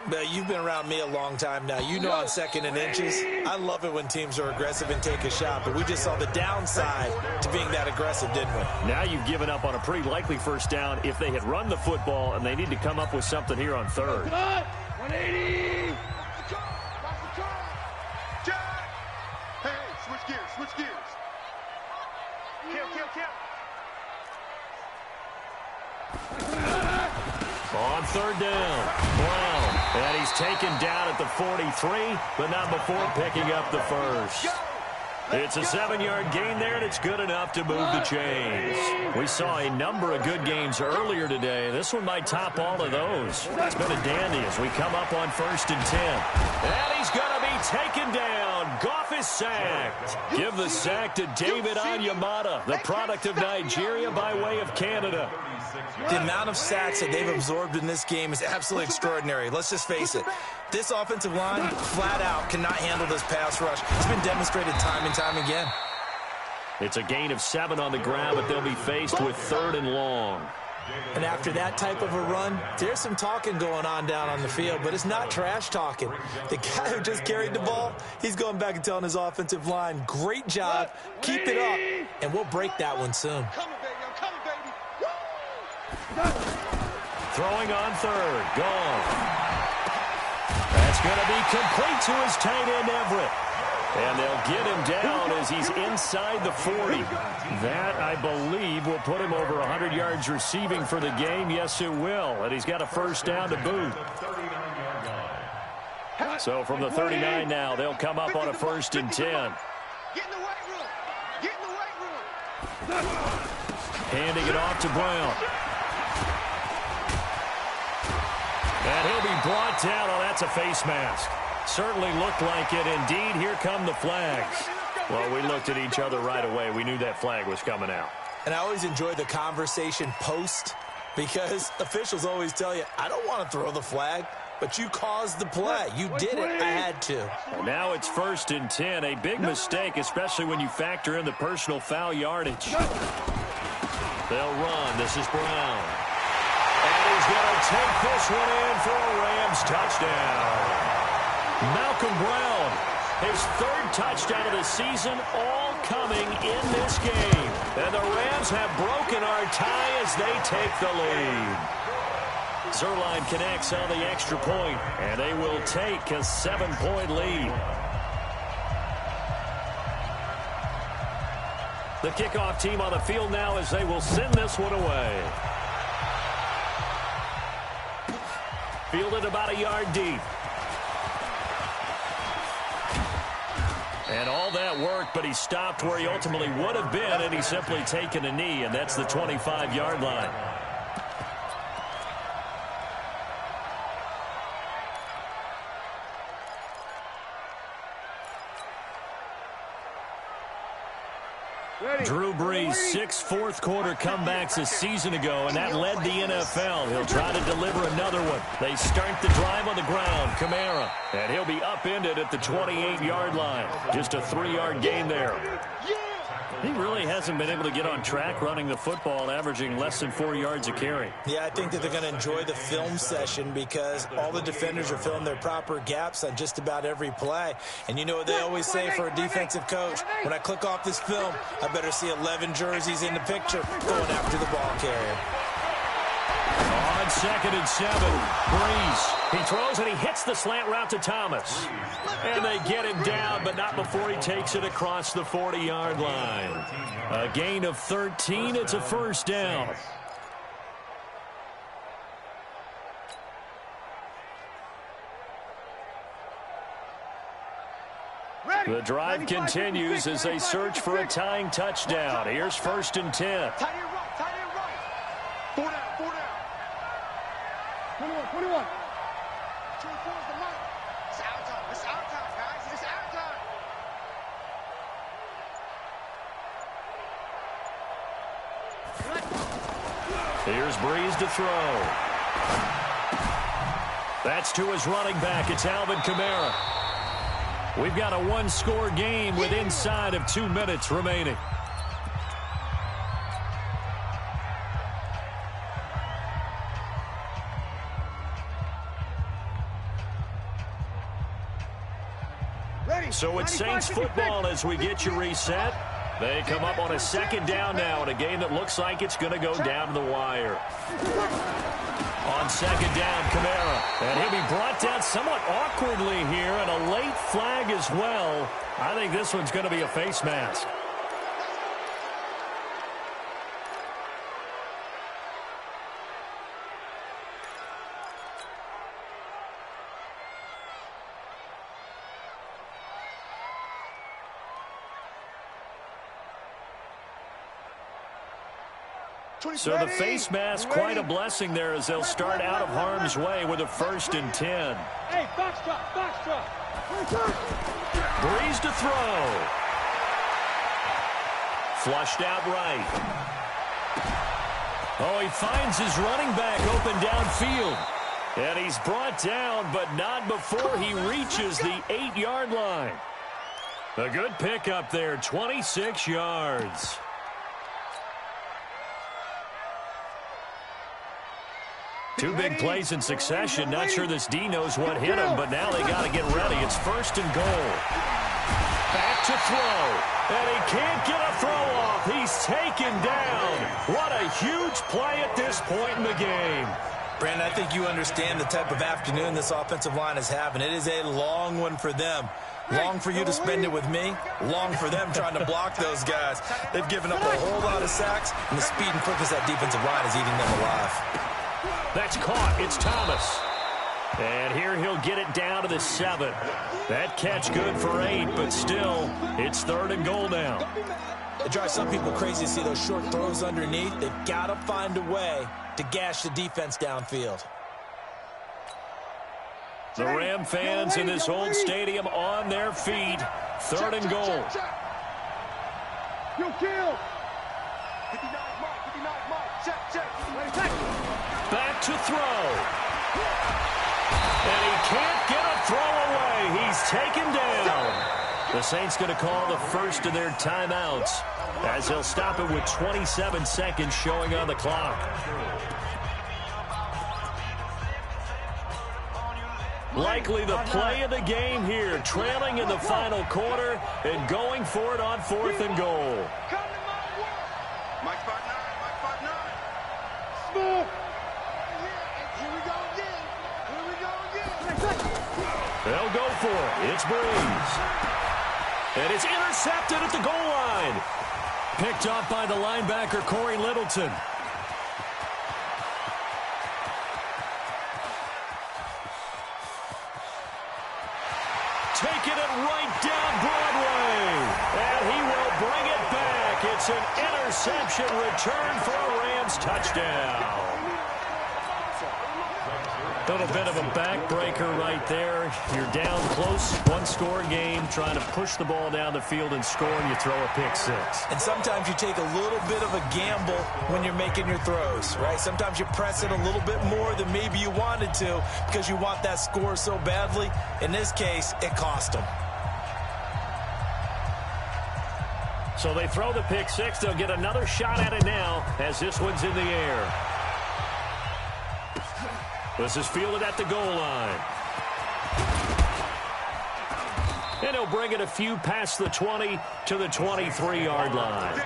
[SPEAKER 6] But you've been around me a long time now. You know on 2nd and inches, I love it when teams are aggressive and take a shot. But we just saw the downside to being that aggressive, didn't we?
[SPEAKER 3] Now you've given up on a pretty likely 1st down if they had run the football, and they need to come up with something here on 3rd.
[SPEAKER 9] 180.
[SPEAKER 8] Hey, switch
[SPEAKER 3] taken down at the 43, but not before picking up the first. It's a 7-yard gain there, and it's good enough to move the chains. We saw a number of good games earlier today. This one might top all of those. It's been a dandy as we come up on 1st and 10. And he's going to be taken down. Goff is sacked. Give the sack to David Onyemata, the product of Nigeria by way of Canada.
[SPEAKER 6] The amount of sacks that they've absorbed in this game is absolutely extraordinary. Let's just face it. This offensive line, flat out, cannot handle this pass rush. It's been demonstrated time and time again.
[SPEAKER 3] It's a gain of 7 on the ground, but they'll be faced with 3rd and long.
[SPEAKER 6] And after that type of a run, there's some talking going on down on the field, but it's not trash talking. The guy who just carried the ball, he's going back and telling his offensive line, great job, keep it up, and we'll break that one soon.
[SPEAKER 3] Throwing on 3rd, gone. That's going to be complete to his tight end, Everett. And they'll get him down as he's inside the 40. That, I believe, will put him over 100 yards receiving for the game. Yes, it will. And he's got a first down to boot. So from the 39 now, they'll come up on a 1st and 10.
[SPEAKER 8] Get in the weight room. Get in the weight room.
[SPEAKER 3] Handing it off to Brown. And he'll be brought down. Oh, that's a face mask. Certainly looked like it. Indeed, here come the flags. Well, we looked at each other right away. We knew that flag was coming out.
[SPEAKER 6] And I always enjoy the conversation post because officials always tell you, I don't want to throw the flag, but you caused the play. You did it. I had to.
[SPEAKER 3] And now it's 1st and 10. A big mistake, especially when you factor in the personal foul yardage. They'll run. This is Brown. And he's going to take this one in for a Rams touchdown. Malcolm Brown, his 3rd touchdown of the season, all coming in this game. And the Rams have broken our tie as they take the lead. Zerline connects on the extra point, and they will take a 7-point lead. The kickoff team on the field now as they will send this one away. Fielded about a yard deep. And all that worked, but he stopped where he ultimately would have been, and he's simply taken a knee, and that's the 25-yard line. Drew Brees, 6 fourth-quarter comebacks a season ago, and that led the NFL. He'll try to deliver another one. They start the drive on the ground. Kamara, and he'll be upended at the 28-yard line. Just a 3-yard gain there. He really hasn't been able to get on track running the football, averaging less than 4 yards a carry.
[SPEAKER 6] Yeah, I think that they're going to enjoy the film session because all the defenders are filling their proper gaps on just about every play. And you know what they always say for a defensive coach? When I click off this film, I better see 11 jerseys in the picture going after the ball carrier.
[SPEAKER 3] On 2nd and 7, Brees. He throws and he hits the slant route to Thomas. And they get him down, but not before he takes it across the 40-yard line. A gain of 13. It's a first down. The drive continues as they search for a tying touchdown. Here's 1st and 10.
[SPEAKER 8] Tight end right. Tight end right. 4 down. 4 down. 21. 2 towards the mic. It's our time. It's our time, guys. It's our time.
[SPEAKER 3] Here's Brees to throw. That's to his running back. It's Alvin Kamara. We've got a 1-score game with inside of 2 minutes remaining. So it's Saints football as we get you reset. They come up on a 2nd down now in a game that looks like it's going to go down to the wire. On 2nd down, Kamara. And he'll be brought down somewhat awkwardly here, and a late flag as well. I think this one's going to be a face mask. So the face mask, quite a blessing there as they'll start out of harm's way with a 1st and 10.
[SPEAKER 9] Hey, box drop.
[SPEAKER 3] Breeze to throw. Flushed out right. Oh, he finds his running back open downfield. And he's brought down, but not before he reaches the 8-yard line. A good pickup there, 26 yards. Two big plays in succession. Not sure this D knows what hit him, but now they got to get ready. It's 1st and goal. Back to throw. And he can't get a throw off. He's taken down. What a huge play at this point in the game.
[SPEAKER 6] Brandon, I think you understand the type of afternoon this offensive line is having. It is a long one for them. Long for you to spend it with me. Long for them trying to block those guys. They've given up a whole lot of sacks, and the speed and quickness of that defensive line is eating them alive.
[SPEAKER 3] That's caught. It's Thomas. And here he'll get it down to the 7. That catch good for 8, but still, it's 3rd and goal now.
[SPEAKER 6] It drives some people crazy to see those short throws underneath. They've got to find a way to gash the defense downfield.
[SPEAKER 3] The Ram fans in this old stadium on their feet. 3rd and goal.
[SPEAKER 9] You kill.
[SPEAKER 3] Back to throw. And he can't get a throw away. He's taken down. The Saints going to call the first of their timeouts as they'll stop it with 27 seconds showing on the clock. Likely the play of the game here, trailing in the final quarter and going for it on 4th and goal.
[SPEAKER 8] Mike 5'9", Mike 5'9".
[SPEAKER 9] Small.
[SPEAKER 8] Here we go again.
[SPEAKER 3] They'll go for it. It's Breeze. And it's intercepted at the goal line. Picked up by the linebacker, Corey Littleton. Taking it right down Broadway. And he will bring it back. It's an interception return for a Rams touchdown. A little bit of a backbreaker right there. You're down close, one-score game, trying to push the ball down the field and score, and you throw a pick 6.
[SPEAKER 6] And sometimes you take a little bit of a gamble when you're making your throws, right? Sometimes you press it a little bit more than maybe you wanted to because you want that score so badly. In this case, it cost them.
[SPEAKER 3] So they throw the pick 6. They'll get another shot at it now as this one's in the air. This is fielded at the goal line. And he'll bring it a few past the 20 to the 23-yard line.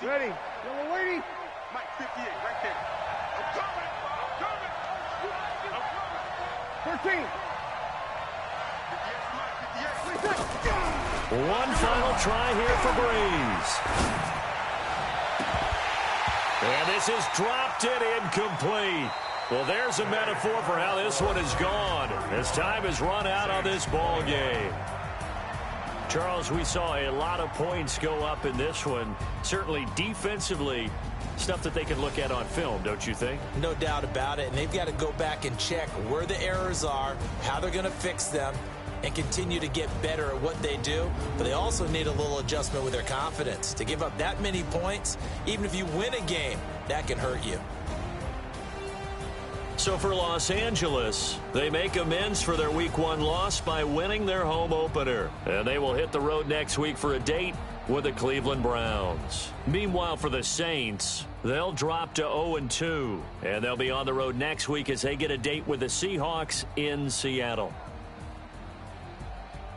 [SPEAKER 9] Ready. Yellow lady.
[SPEAKER 8] Mike 58, right there. I'm coming.
[SPEAKER 9] 13.
[SPEAKER 3] One final try here for Breeze. And this is dropped it incomplete. Well, there's a metaphor for how this one is gone as time has run out on this ball game. Charles, we saw a lot of points go up in this one. Certainly defensively, stuff that they can look at on film, don't you think?
[SPEAKER 6] No doubt about it. And they've got to go back and check where the errors are, how they're going to fix them, and continue to get better at what they do. But they also need a little adjustment with their confidence. To give up that many points, even if you win a game, that can hurt you.
[SPEAKER 3] So for Los Angeles, they make amends for their Week 1 loss by winning their home opener. And they will hit the road next week for a date with the Cleveland Browns. Meanwhile, for the Saints, they'll drop to 0-2. And they'll be on the road next week as they get a date with the Seahawks in Seattle.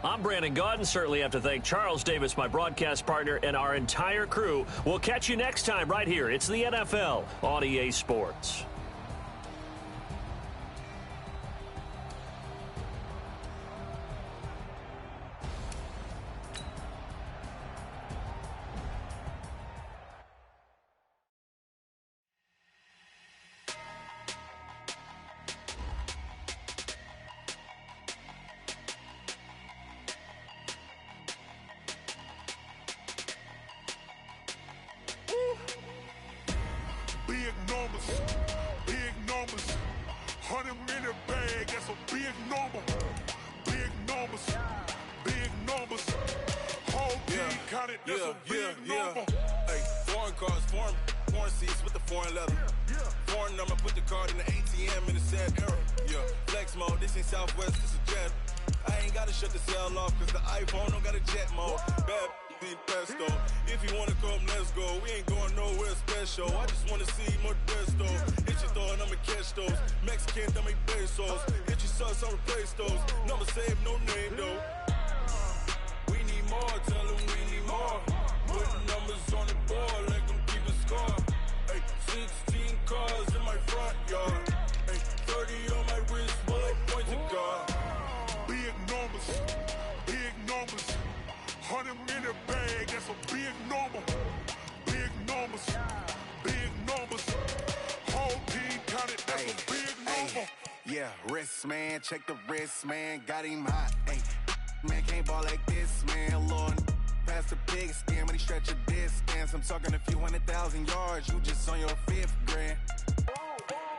[SPEAKER 3] I'm Brandon Gaudin. Certainly have to thank Charles Davis, my broadcast partner, and our entire crew. We'll catch you next time right here. It's the NFL on EA Sports.
[SPEAKER 8] big numbers. Whole team counted, that's a big number.
[SPEAKER 10] Hey, foreign cars, foreign seats with the foreign leather. Foreign number, put the card in the ATM in the sad era. Yeah, flex mode, this ain't Southwest, this is jet. I ain't gotta shut the cell off, cause the iPhone don't got a jet mode. Bad pesto. If you wanna come, let's go. We ain't going nowhere special. I just wanna see more desto. Hit your thought, I'ma catch those. Mexican, dame pesos. Hit your sus, I'll replace those. Number save, no name though. We need more, tell them we need more. Putting numbers on the board, let them keep a score. Hey, 16 cars in my front yard. Hey, 30 on my wrist, bullet point to God.
[SPEAKER 8] Big numbers, big numbers. 100 minute bag, that's a big number. Big numbers, big numbers. Whole team counted, that's a big number.
[SPEAKER 10] Yeah, wrist man, check the wrist man, got him hot. Hey, man can't ball like this, man. Lord, past the pig skin when he stretch a distance. I'm talking a few 100,000 yards, you just on your 5th grand.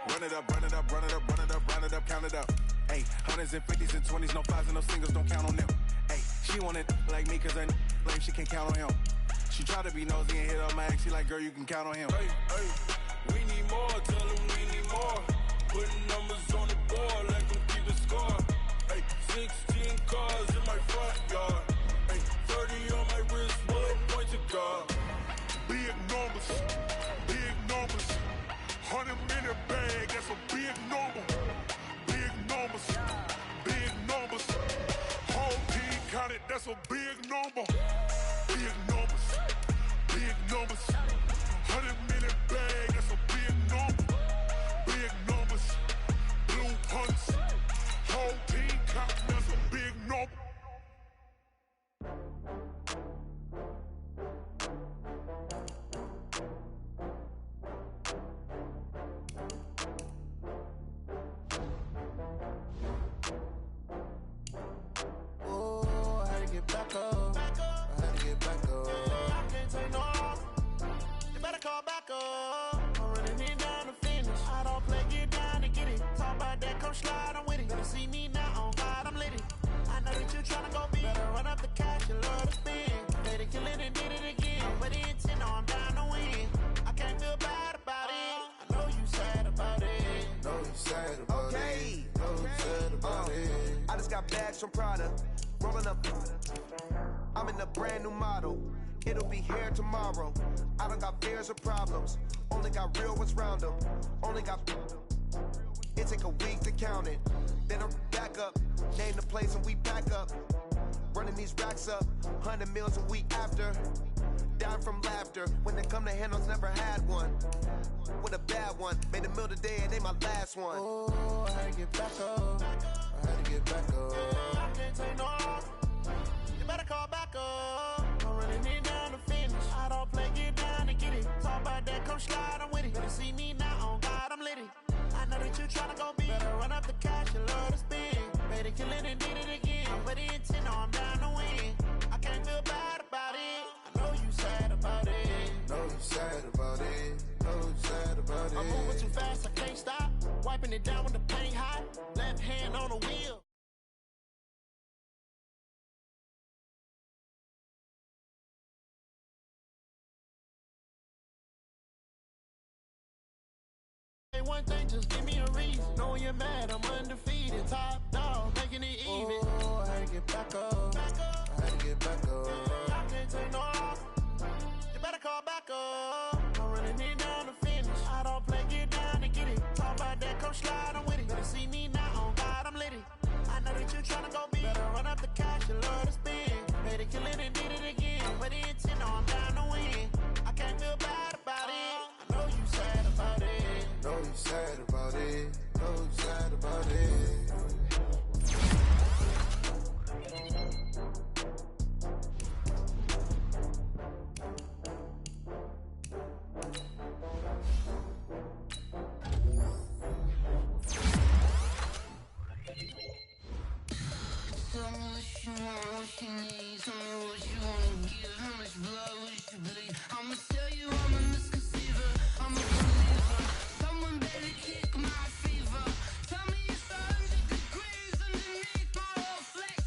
[SPEAKER 10] Run it up, run it up, run it up, run it up, run it up, count it up. Hey, hundreds and 50s and 20s, no 5s and no singles, don't count on them. Hey, she want it like me cause her lame, she can't count on him. She try to be nosy and hit up my ex, she like, girl, you can count on him. Hey, we need more, tell them we need more. Putting numbers on the board, let them keep a score. Hey, 16 cars in my front yard. Hey, 30 on my wrist, bullet point to God.
[SPEAKER 8] Big numbers, big numbers. 100 minute bag, that's a big number. Big numbers, big numbers. Whole team counted, that's a big number. Big numbers, big numbers. 100 minute bag, that's a big number. Big numbers, blue hunts. Whole team counting, that's a big number.
[SPEAKER 2] Back up. I had to get back up. I can't take no off. You better call back up. I'm running it down to finish. I don't play, get down to get it. Talk about that, come slide, I'm with it. Better see me now, on God, I'm lit it. I know that you tryna go big. Better run up the cash, you love to spin. Made it, kill it, and did it again. But the intent, no, I'm down to win. I can't feel bad about it. I know you sad about it.
[SPEAKER 10] Know you sad about it. Know you sad about it.
[SPEAKER 2] I just got bags from Prada. Rolling up, I'm in a brand new model. It'll be here tomorrow. I don't got fears or problems. Only got real ones round them. Only got. It take a week to count it. Then I'm back up. Name the place and we pack up. Running these racks up. 100 meals a week after. Down from laughter. When they come to handles, never had one. With a bad one. Made a meal today and they my last one. Oh, I had to get back up. I had to get back up. I can't take no off. You better call back up. I'm running it down to finish. I don't play, get down to get it. Talk about that, come slide, I'm with it. Better see me now, on God, I'm lit it. I know that you tryna go big. Better run up the cash, you love to spin. Better kill it and did it again. But the intent, no, I'm down to win. I can't feel bad about it. I know you sad about it.
[SPEAKER 10] Know you sad about it. Know you sad about it.
[SPEAKER 2] I'm moving too fast, I can't stop. Wiping it down when the paint hot. Left hand on the wheel. One thing, just give me a reason. Knowing you're mad, I'm undefeated. Top dog, making it even. Oh, I had to get back up. I had to get back up. I can't take no off. You better call back up. I'm running it down to finish. I don't play, get down to get it. Talk about that, come slide, I'm with it. Better see me now, on God, I'm lit it. I know that you tryna go big. Better run up the cash, you love to spin. Better kill it and did it again. But the intent, no, I'm down to win. I can't feel bad about it. I know you sad about it.
[SPEAKER 10] Know you sad about it. Know you sad about it.
[SPEAKER 1] Tell me what you want, what you need. Tell me what you wanna give. How much blood would you bleed? I'ma tell you I'm a misconceiver. I'm a believer. Someone better kick my fever. Tell me it's 100 degrees underneath my whole flesh.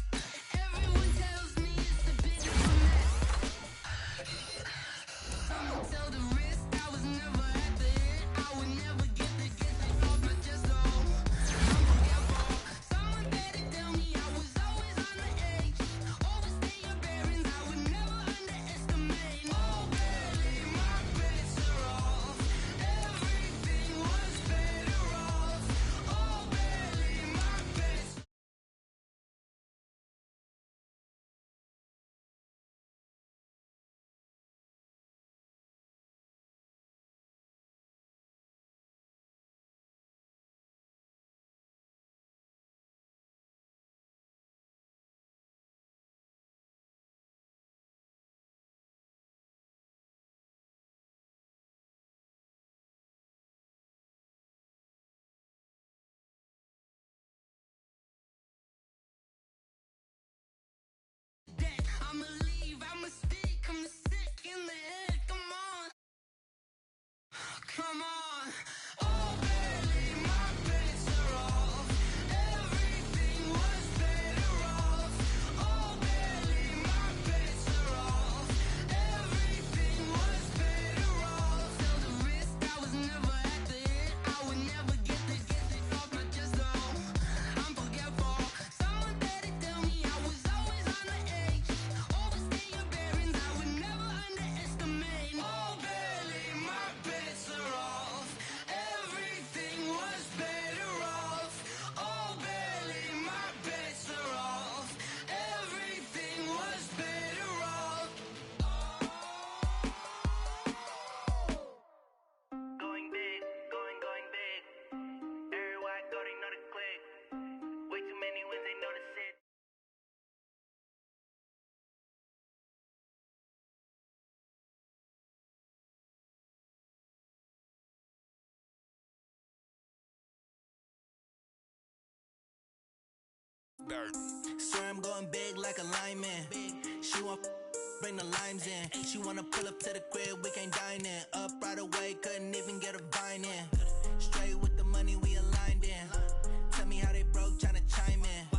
[SPEAKER 11] Swear I'm going big like a lineman. She want bring the limes in. She wanna pull up to the crib, we can't dine in. Up right away, couldn't even get a vine in. Straight with the money, we aligned in. Tell me how they broke, tryna chime in.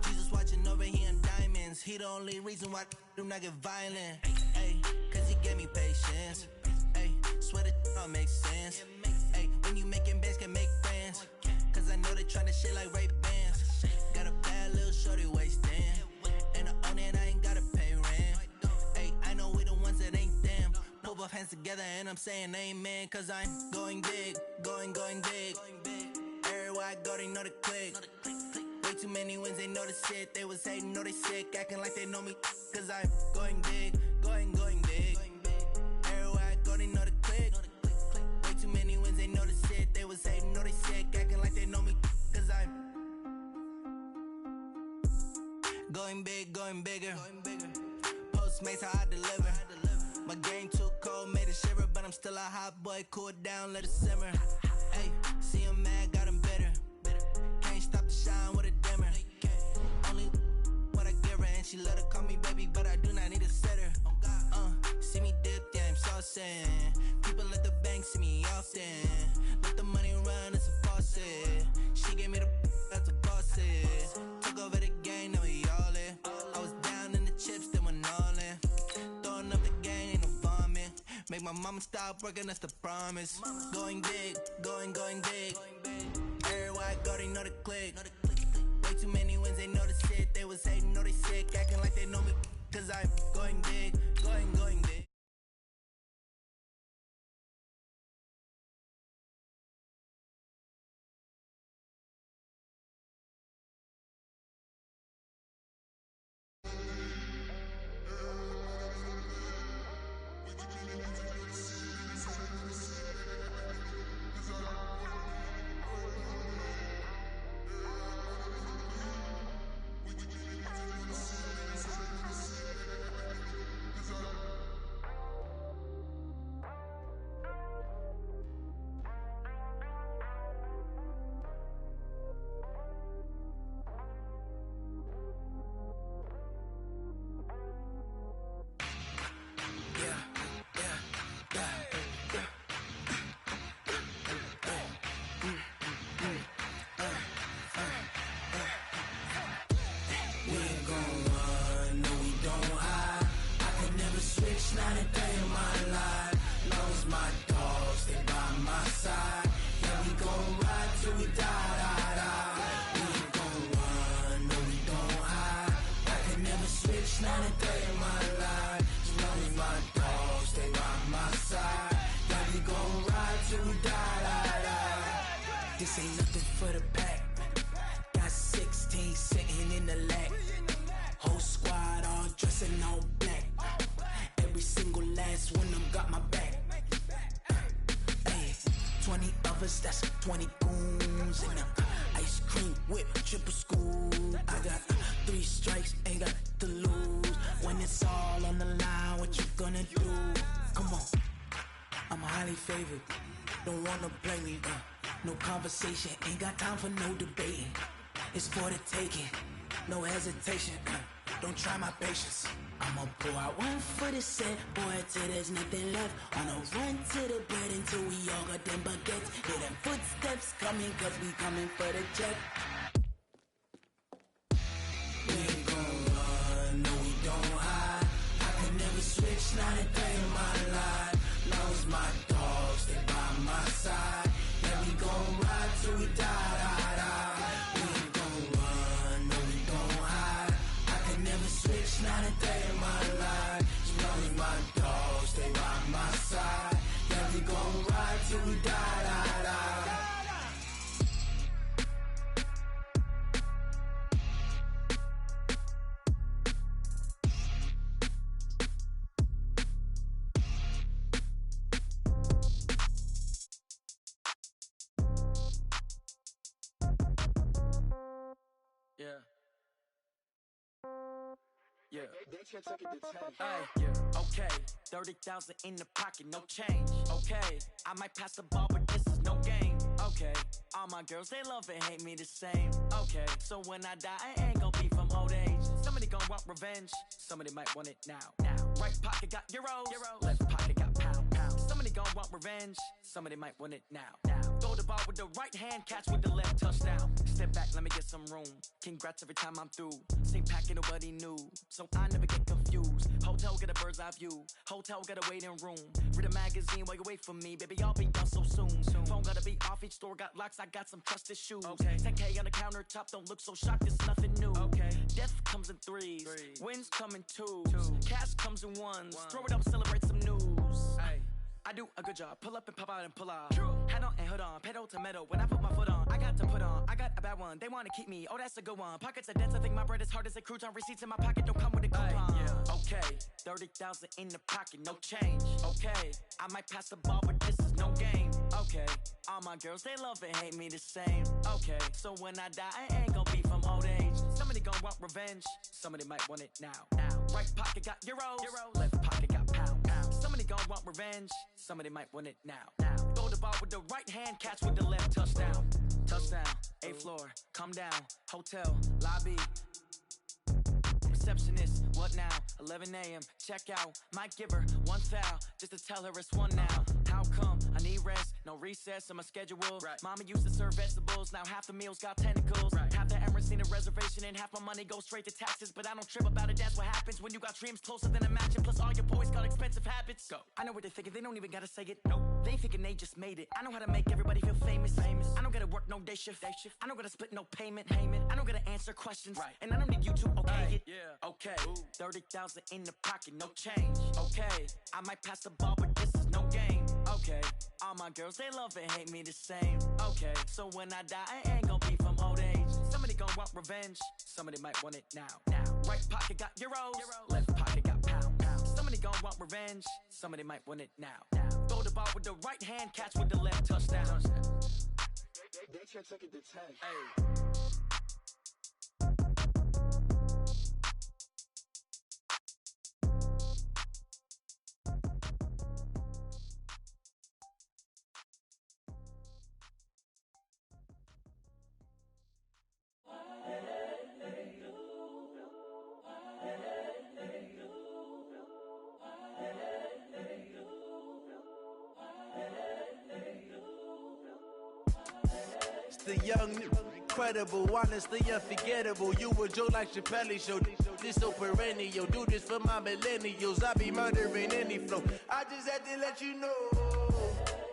[SPEAKER 11] Jesus watching over, he in diamonds. He the only reason why do not get violent. Ay, cause he gave me patience. Ay, swear that all makes sense. Ay, when you making bands, can make friends. Cause I know they tryna shit like Ray-Bans. Got a bad little shorty wasting. And I own it, I ain't gotta pay rent. Ay, I know we the ones that ain't them. Pull both hands together and I'm saying amen. Cause I'm going big, going big. Everywhere I go, they know the click. Way too many wins, they know the shit. They was hating, know they sick, acting like they know me. Cause I'm going big, going big. Everywhere I go, they know the click. Way too many wins, they know the shit. They was hating, know they sick, acting like they know me. Cause I'm going big, going bigger. Postmates, how I deliver. My game too cold, made it shiver. But I'm still a hot boy, cool it down, let it simmer. Hey, see him mad, got him bitter. Can't stop the shine with a dimmer. Only what I give her, and she let her call me baby, but I do not need a sitter. See me dip, yeah, I'm saucing. People at the bank see me often. Let the money run, it's a faucet. She gave me the that's a boss is. Took over the game, now we all in. I was down in the chips, then went all in. Throwing up the game, ain't no vomit. Make my mama stop working, that's the promise. Going big, going big. Everywhere I go, they know the click. Way too many wins, they know the shit. They was hating, know they sick, acting like they know me. Cause I'm going big, going big. This ain't nothing for the pack. Got 16 sitting in the lag. Whole squad all dressing all black. Every single last one of them got my back. Hey, 20 of us, that's 20 goons. And ice cream whip, triple scoop. I got 3 strikes, ain't got to lose. When it's all on the line, what you gonna do? Come on, I'm highly favored. Don't wanna play me, no conversation, ain't got time for no debating. It's for the taking, no hesitation. Don't try my patience. I'ma pull out one for the set, boy, till there's nothing left. On a run to the bread until we all got them baguettes. Hear them footsteps coming, cause we coming for the check. We ain't gon' run, no we don't hide. I can never switch, not a day in my life. Long as my dogs stay by my side. Yeah, we gon' ride till we die. We ain't gon' run, no we don't hide. I can never switch, not a day in my life. As long as my dogs stay by my side. Yeah, we gon' ride till we die. Yeah. Yeah. Okay. 30,000 in the pocket, no change. Okay. I might pass the ball, but this is no game. Okay, all my girls, they love and hate me the same. Okay, so when I die, I ain't gon' be from old age. Somebody gon' want revenge, somebody might want it now. Right pocket got euros, left pocket got pound. Somebody gon' want revenge, somebody might want it now. Throw the ball with the right hand, catch with the left, touchdown. Step back, let me get some room. Congrats every time I'm through. Same packet, nobody knew, so I never get confused. Hotel get a bird's eye view, hotel get a waiting room. Read a magazine while you wait for me, baby, I'll be done so soon. Phone gotta be off, each store got locks, I got some trusted shoes. 10K on the countertop, don't look so shocked, it's nothing new. Death comes in threes, wins come in twos. Cash comes in ones, throw it up, celebrate some news. I do a good job, pull up and pop out and pull out. Head on and hood on, pedal to metal. When I put my foot on, I got to put on. I got a bad one, they wanna keep me, oh that's a good one. Pockets are dense, I think my bread is hard as a crouton. Receipts in my pocket don't come with a coupon. Okay, 30,000 in the pocket, no change. Okay, I might pass the ball, but this is no game. Okay, all my girls, they love and hate me the same. Okay, so when I die, I ain't gon' be from old age. Somebody gon' want revenge, somebody might want it now. Right pocket got euros, left pocket got pound. Somebody gon' want revenge, somebody might want it now. Throw the ball with the right hand, catch with the left, touchdown. Touchdown, 8th floor, come down, hotel, lobby. Receptionist, what now? 11 a.m., check out. Might give her one foul, just to tell her it's one now. How come? I need rest, no recess in my schedule. Mama used to serve vegetables, now half the meals got tentacles. Half the Emirates need a reservation and half my money goes straight to taxes. But I don't trip about it, that's what happens when you got dreams closer than a mansion. Plus all your boys got expensive habits. Go. I know what they're thinking, they don't even gotta say it. Nope. They ain't thinking they just made it. I know how to make everybody feel famous. I don't gotta work no day shift. I don't gotta split no payment. I don't gotta answer questions. And I don't need you to okay it. Okay, 30,000 in the pocket, no change. Okay, I might pass the ball, but this is no game. Okay, all my girls, they love and hate me the same. Okay, so when I die, I ain't gon' be from old age. Somebody gon' want revenge, somebody might want it now. Right pocket got euros, left pocket got pound. Somebody gon' want revenge, somebody might want it now. Throw the ball with the right hand, catch with the left, touchdown.
[SPEAKER 2] They can't take it to 10.
[SPEAKER 12] The young, incredible, honestly unforgettable. You a Joe like Chappelle show. This so perennial. Do this for my millennials. I be murdering any flow. I just had to let you know.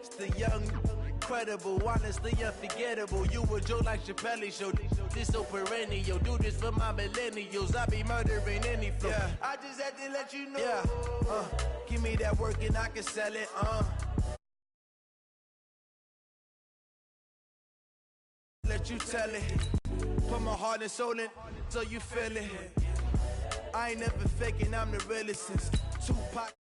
[SPEAKER 12] It's the young, incredible, honestly unforgettable. You a Joe like Chappelle show. This so perennial. Do this for my millennials. I be murdering any flow. I just had to let you know. Give me that work and I can sell it. Let you tell it. Put my heart and soul in so you feel it. I ain't never faking, I'm the realest since Tupac.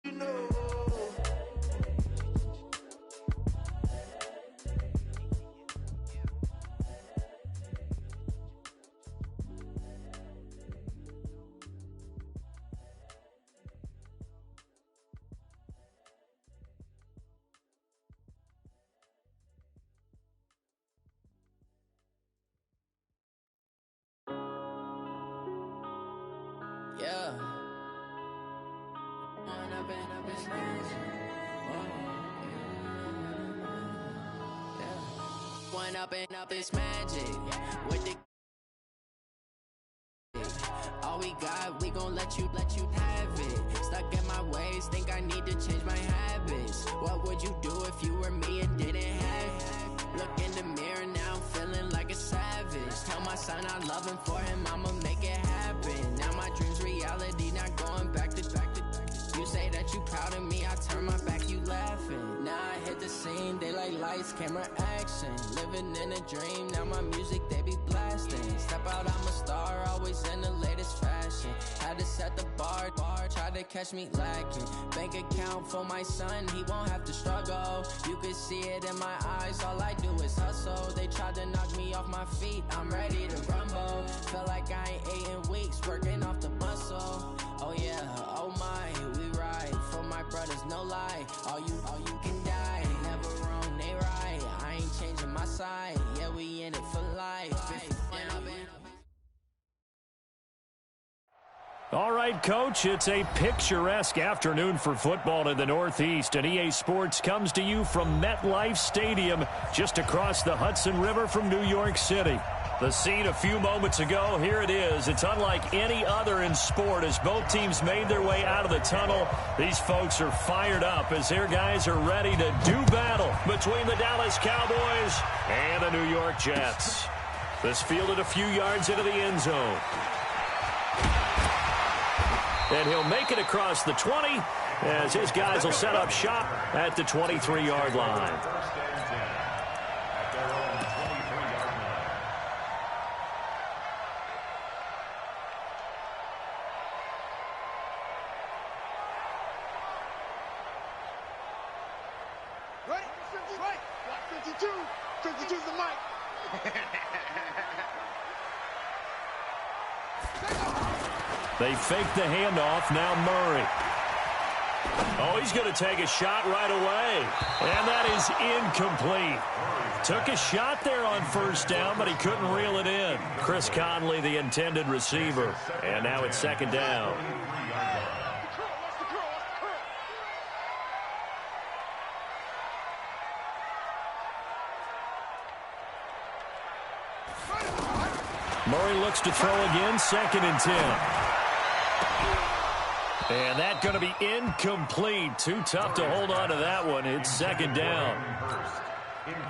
[SPEAKER 12] You know.
[SPEAKER 1] Yeah. this magic. One up and up this magic. With the all we got, we gon' let you have it. Stuck in my ways, think I need to change my habits. What would you do if you were me and didn't have it? Look in the mirror now, I'm feeling like a savage. Tell my son I love him, for him I'ma make it happen. Now my dream's reality, not going back to. You say that you proud of me, I turn my back, you laughing. Now I hit the scene, they like lights, camera, action. Living in a dream, now my music they be blasting. Step out, I'm a star, always in the latest fashion. Had to set the bar, try to catch me lacking. Bank account for my son, he won't have to struggle. You could see it in my eyes, all I do is hustle. They tried to knock me off my feet, I'm ready to rumble. Feel like I ain't ate in weeks, working off the muscle. Oh yeah, oh my, we ride for my brothers, no lie. All you can die, never wrong, they right. I ain't changing my side, yeah, we in it for life.
[SPEAKER 3] All right, Coach, it's a picturesque afternoon for football in the Northeast, and EA Sports comes to you from MetLife Stadium, just across the Hudson River from New York City. The scene a few moments ago, here it is. It's unlike any other in sport as both teams made their way out of the tunnel. These folks are fired up as their guys are ready to do battle between the Dallas Cowboys and the New York Jets. This fielded a few yards into the end zone. And he'll make it across the 20 as his guys will set up shop at the 23-yard line.
[SPEAKER 8] Ready? Right. 52. 52's the mic.
[SPEAKER 3] They fake the handoff. Now Murray. Oh, he's going to take a shot right away. And that is incomplete. Took a shot there on first down, but he couldn't reel it in. Chris Conley, the intended receiver. And now it's second down. Murray looks to throw again, 2nd and 10. And that's going to be incomplete. Too tough to hold on to that one. It's 2nd down.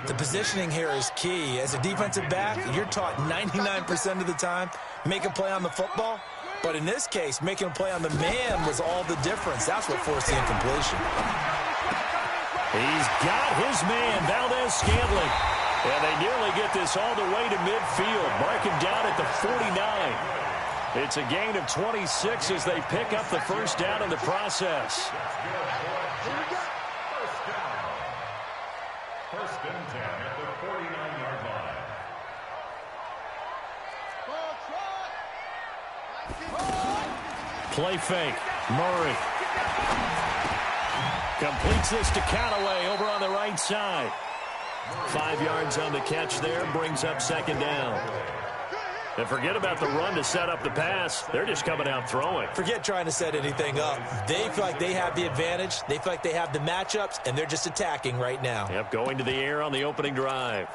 [SPEAKER 6] The positioning here is key. As a defensive back, you're taught 99% of the time, make a play on the football. But in this case, making a play on the man was all the difference. That's what forced the incompletion.
[SPEAKER 3] He's got his man, Valdez-Scantling. And they nearly get this all the way to midfield. Mark him down at the 49. It's a gain of 26 as they pick up the first down in the process.
[SPEAKER 7] First and 10 at the 49-yard line.
[SPEAKER 3] Play fake. Murray. Completes this to Callaway over on the right side. 5 yards on the catch there. Brings up 2nd down. And forget about the run to set up the pass. They're just coming out throwing.
[SPEAKER 6] Forget trying to set anything up. They feel like they have the advantage. They feel like they have the matchups, and they're just attacking right now.
[SPEAKER 3] Yep, going to the air on the opening drive.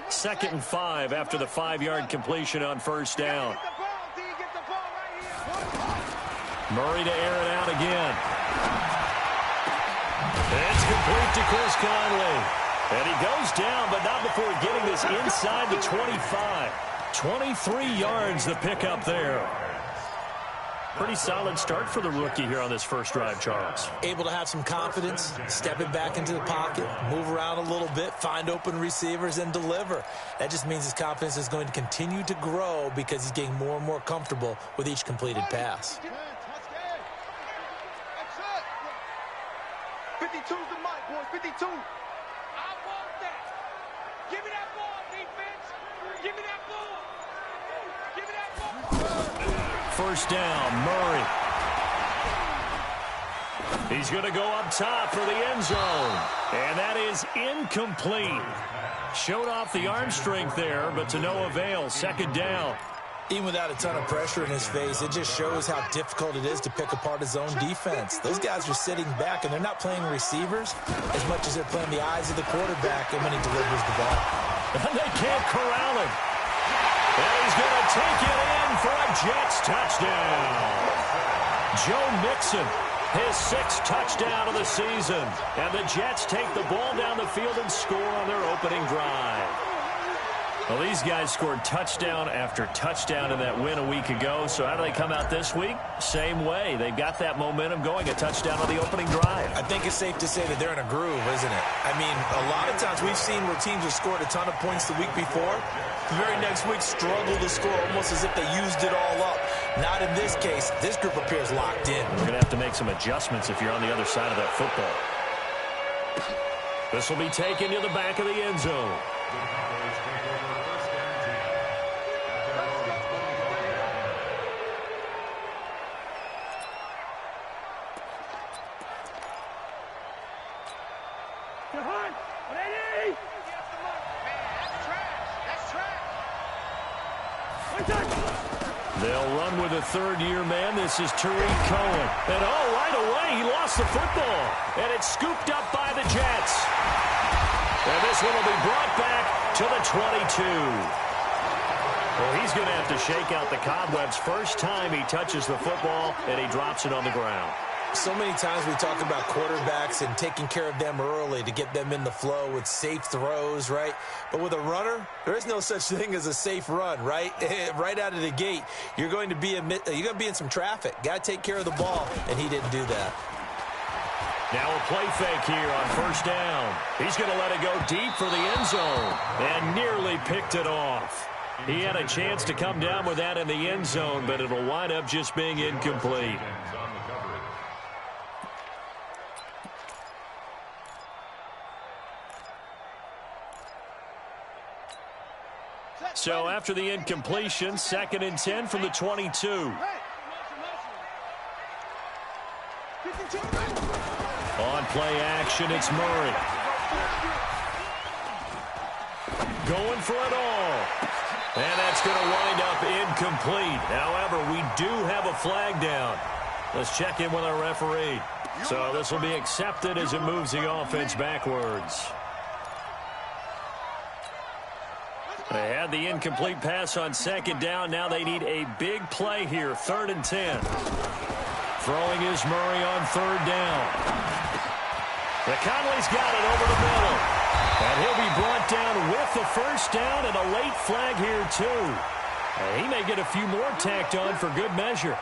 [SPEAKER 3] Second and 5 after the 5-yard completion on first down. Murray to air it out again. It's complete to Chris Conley. And he goes down, but not before getting this inside the 25. 23 yards the pickup there. Pretty solid start for the rookie here on this first drive, Charles.
[SPEAKER 6] Able to have some confidence, stepping back into the pocket, move around a little bit, find open receivers, and deliver. That just means his confidence is going to continue to grow because he's getting more and more comfortable with each completed pass.
[SPEAKER 8] 52's the mic, boys. 52. I want that. Give me that ball, defense. Give me that ball. Give me that ball.
[SPEAKER 3] First down, Murray. He's going to go up top for the end zone. And that is incomplete. Showed off the arm strength there, but to no avail. 2nd down.
[SPEAKER 6] Even without a ton of pressure in his face, it just shows how difficult it is to pick apart his own defense. Those guys are sitting back, and they're not playing receivers as much as they're playing the eyes of the quarterback and when he delivers the ball.
[SPEAKER 3] And they can't corral him. And he's going to take it in for a Jets touchdown. Joe Mixon, his 6th touchdown of the season. And the Jets take the ball down the field and score on their opening drive. Well, these guys scored touchdown after touchdown in that win a week ago. So how do they come out this week? Same way. They've got that momentum going, a touchdown on the opening drive.
[SPEAKER 6] I think it's safe to say that they're in a groove, isn't it? I mean, a lot of times we've seen where teams have scored a ton of points the week before. The very next week struggle to score almost as if they used it all up. Not in this case. This group appears locked in.
[SPEAKER 3] You're going to have to make some adjustments if you're on the other side of that football. This will be taken to the back of the end zone. They'll run with a third-year man. This is Tariq Cohen. And, right away, he lost the football. And it's scooped up by the Jets. And this one will be brought back to the 22. Well, he's going to have to shake out the cobwebs. First time he touches the football, and he drops it on the ground.
[SPEAKER 6] So many times we talk about quarterbacks and taking care of them early to get them in the flow with safe throws, right? But with a runner, there is no such thing as a safe run, right? Right out of the gate, you're going to be in some traffic. Got to take care of the ball, and he didn't do that.
[SPEAKER 3] Now a play fake here on first down. He's going to let it go deep for the end zone and nearly picked it off. He had a chance to come down with that in the end zone, but it'll wind up just being incomplete. So after the incompletion, 2nd and 10 from the 22. On play action, it's Murray. Going for it all. And that's going to wind up incomplete. However, we do have a flag down. Let's check in with our referee. So this will be accepted as it moves the offense backwards. They had the incomplete pass on 2nd down. Now they need a big play here, 3rd and 10. Throwing is Murray on 3rd down. McConley's got it over the middle. And he'll be brought down with the first down and a late flag here, too. He may get a few more tacked on for good measure.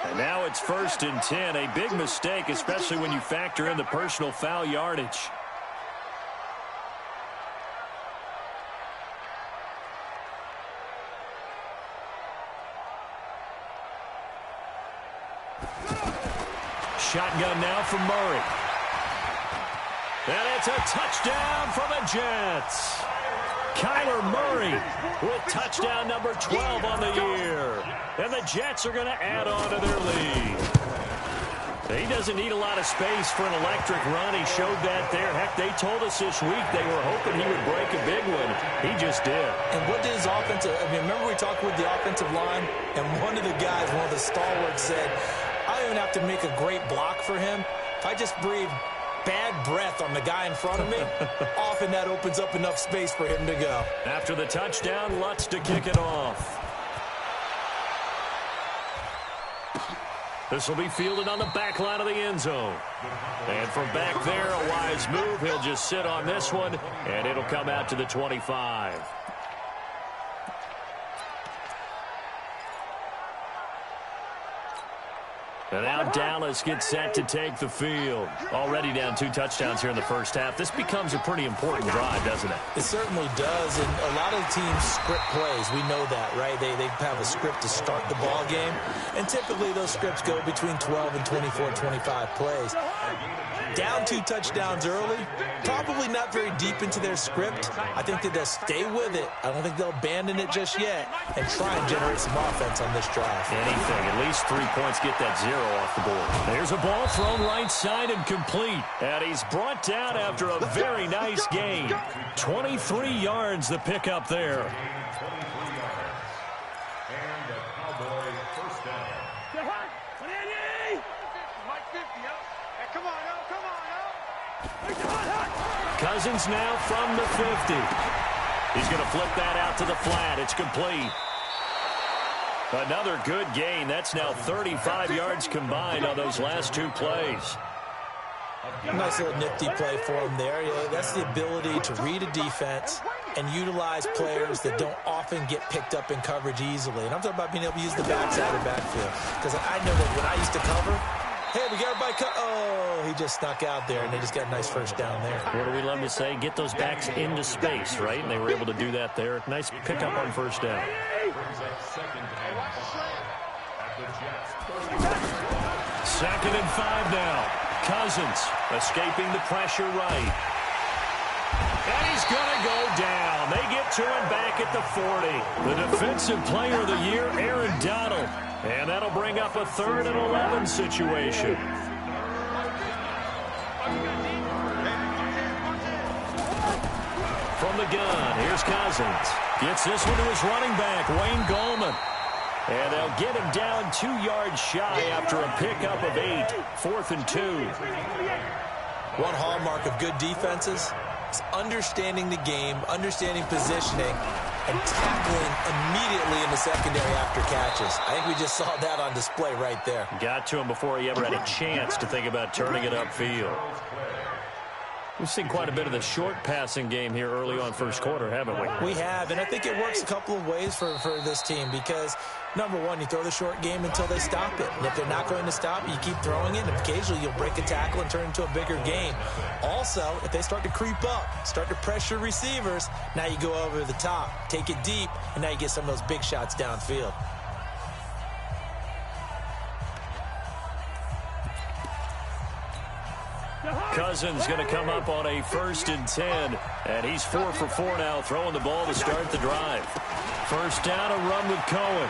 [SPEAKER 3] And now it's 1st and 10. A big mistake, especially when you factor in the personal foul yardage. Shotgun now from Murray. And it's a touchdown for the Jets. Kyler Murray with touchdown number 12 on the year. And the Jets are going to add on to their lead. He doesn't need a lot of space for an electric run. He showed that there. Heck, they told us this week they were hoping he would break a big one. He just did. And what did his offensive... remember we talked with the offensive line? And one of the guys, one of the stalwarts said, I don't even have to make a great block for him. If I just breathe bad breath on the guy in front of me, often that opens up enough space for him to go. After the touchdown, Lutz to kick it off. This will be fielded on the back line of the end zone. And from back there, a wise move. He'll just sit on this one, and it'll come out to the 25. And now Dallas gets set to take the field. Already down 2 touchdowns here in the first half. This becomes a pretty important drive, doesn't it? It certainly does, and a lot of teams script plays. We know that, right? They have a script to start the ball game, and typically those scripts go between 12 and 24, 25 plays. Down 2 touchdowns early, probably not very deep into their script. I think that they'll stay with it. I don't think they'll abandon it just yet and try and generate some offense on this drive. Anything, at least 3 points, get that 0 off the board. There's a ball thrown right side and complete. And he's brought down after a very nice gain. 23 yards the pickup there. Cousins now from the 50. He's going to flip that out to the flat. It's complete. Another good gain. That's now 35 yards combined on those last two plays.
[SPEAKER 6] Nice little nifty play for him there. Yeah, that's the ability to read a defense and utilize players that don't often get picked up in coverage easily. And I'm talking about being able to use the backside of the backfield. Because I know that when I used to cover, hey, we got everybody oh, he just snuck out there, and they just got a nice first down there.
[SPEAKER 3] What do we love to say? Get those backs into space, right? And they were able to do that there. Nice pickup on first down. Second and 5 now. Cousins escaping the pressure right. And he's going to go down. They get to him back at the 40. The Defensive Player of the Year, Aaron Donald. And that'll bring up a 3rd and 11 situation. From the gun, here's Cousins. Gets this one to his running back, Wayne Gallman. And they'll get him down 2 yards shy after a pickup of 8. 4th and 2.
[SPEAKER 6] One hallmark of good defenses is understanding the game, understanding positioning, and tackling immediately in the secondary after catches. I think we just saw that on display right there.
[SPEAKER 3] Got to him before he ever had a chance to think about turning it upfield. We've seen quite a bit of the short passing game here early on first quarter, haven't we?
[SPEAKER 6] We have, and I think it works a couple of ways for this team because, number one, you throw the short game until they stop it. And if they're not going to stop it, you keep throwing it, and occasionally you'll break a tackle and turn it into a bigger game. Also, if they start to creep up, start to pressure receivers, now you go over the top, take it deep, and now you get some of those big shots downfield.
[SPEAKER 3] Cousins going to come up on a 1st and 10. And he's 4 for 4 now, throwing the ball to start the drive. First down, a run with Cohen.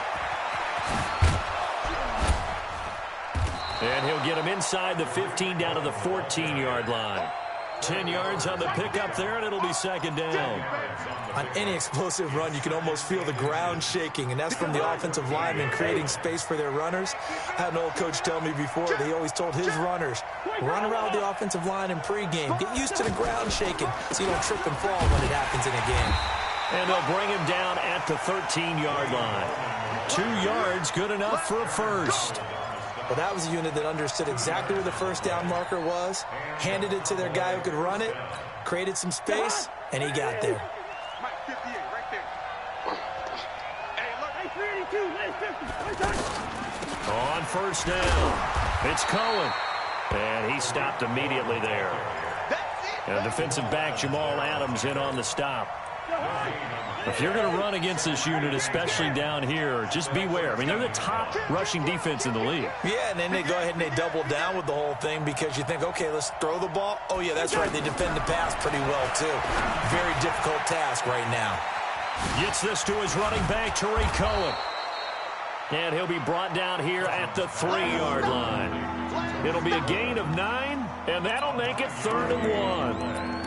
[SPEAKER 3] And he'll get him inside the 15 down to the 14-yard line. 10 yards on the pickup there, and it'll be 2nd down.
[SPEAKER 6] On any explosive run, you can almost feel the ground shaking, and that's from the offensive linemen creating space for their runners. I had an old coach tell me before, he always told his runners, run around the offensive line in pregame. Get used to the ground shaking so you don't trip and fall when it happens in a game.
[SPEAKER 3] And they'll bring him down at the 13-yard line. 2 yards, good enough for a first.
[SPEAKER 6] Well, that was a unit that understood exactly where the first down marker was, handed it to their guy who could run it, created some space, and he got there.
[SPEAKER 3] On first down, it's Cohen. And he stopped immediately there. And defensive back Jamal Adams in on the stop. If you're going to run against this unit, especially down here, just beware. I mean, they're the top rushing defense in the league.
[SPEAKER 6] Yeah, and then they go ahead and they double down with the whole thing because you think, okay, let's throw the ball. Oh, yeah, that's right. They defend the pass pretty well, too. Very difficult task right now.
[SPEAKER 3] Gets this to his running back, Tariq Cohen. And he'll be brought down here at the 3-yard line. It'll be a gain of 9, and that'll make it 3rd and 1.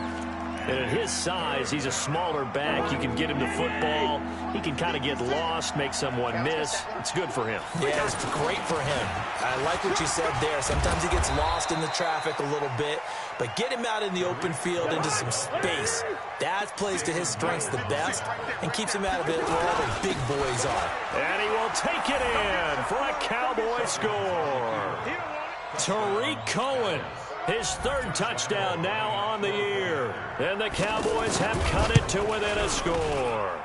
[SPEAKER 3] And at his size, he's a smaller back. You can get him the football. He can kind of get lost, make someone miss. It's good for him.
[SPEAKER 6] Yeah, it's great for him. I like what you said there. Sometimes he gets lost in the traffic a little bit, but get him out in the open field into some space. That plays to his strengths the best and keeps him out of it where all the big boys are.
[SPEAKER 3] And he will take it in for a Cowboy score. Tariq Cohen. His 3rd touchdown now on the year. And the Cowboys have cut it to within a score.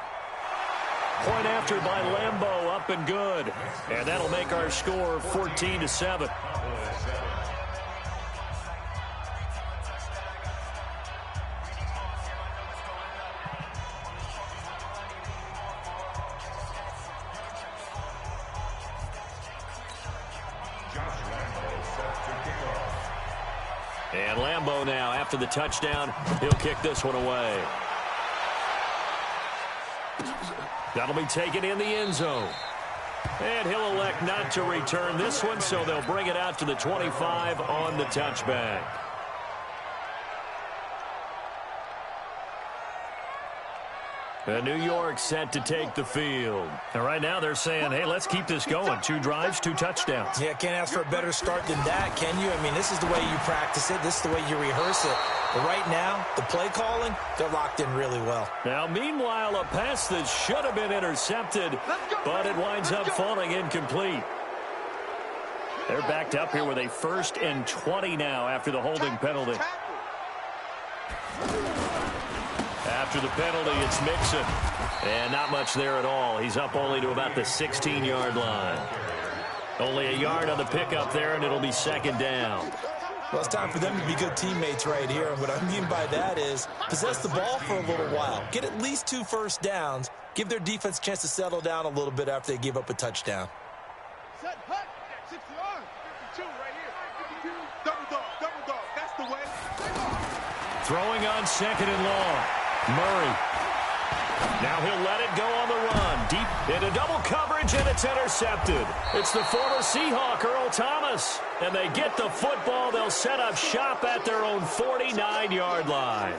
[SPEAKER 3] Point after by Lambeau, up and good. And that'll make our score 14-7. And Lambeau now, after the touchdown, he'll kick this one away. That'll be taken in the end zone. And he'll elect not to return this one, so they'll bring it out to the 25 on the touchback. And New York set to take the field. And right now they're saying, hey, let's keep this going. 2 drives, 2 touchdowns.
[SPEAKER 6] Yeah, can't ask for a better start than that, can you? I mean, this is the way you practice it. This is the way you rehearse it. But right now, the play calling, they're locked in really well.
[SPEAKER 3] Now, meanwhile, a pass that should have been intercepted, but it winds up falling incomplete. They're backed up here with a 1st and 20 now after the holding penalty. After the penalty, it's Mixon. And not much there at all. He's up only to about the 16-yard line. Only a yard on the pickup there, and it'll be 2nd down.
[SPEAKER 6] Well, it's time for them to be good teammates right here. And what I mean by that is possess the ball for a little while. Get at least 2 first downs. Give their defense a chance to settle down a little bit after they give up a touchdown.
[SPEAKER 8] Set, hut, 60 yards. 52 right here. 52. Double dog. That's the way.
[SPEAKER 3] Throwing on 2nd and long. Murray. Now he'll let it go on the run. Deep into double coverage, and it's intercepted. It's the former Seahawk, Earl Thomas. And they get the football. They'll set up shop at their own 49-yard line.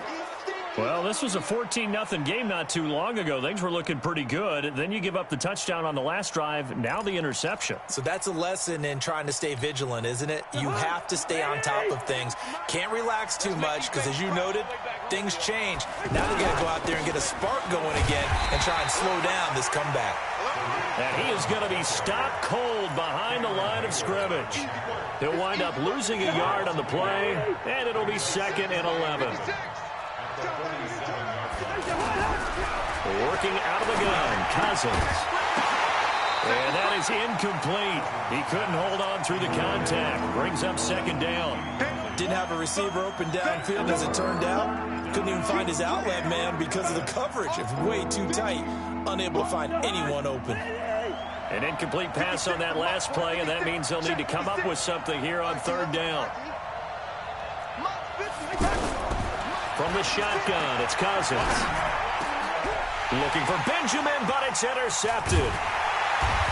[SPEAKER 3] Well, this was a 14-0 game not too long ago. Things were looking pretty good. Then you give up the touchdown on the last drive. Now the interception.
[SPEAKER 6] So that's a lesson in trying to stay vigilant, isn't it? You have to stay on top of things. Can't relax too much because, as you noted, things change. Now they got to go out there and get a spark going again and try and slow down this comeback.
[SPEAKER 3] And he is going to be stopped cold behind the line of scrimmage. He'll wind up losing a yard on the play, and it'll be 2nd and 11. Working out of the gun, Cousins. And that is incomplete. He couldn't hold on through the contact. Brings up 2nd down.
[SPEAKER 6] Didn't have a receiver open downfield as it turned out. Couldn't even find his outlet man because of the coverage. It's way too tight. Unable to find anyone open.
[SPEAKER 3] An incomplete pass on that last play, and that means they'll need to come up with something here on 3rd down. From the shotgun, it's Cousins. Looking for Benjamin, but it's intercepted.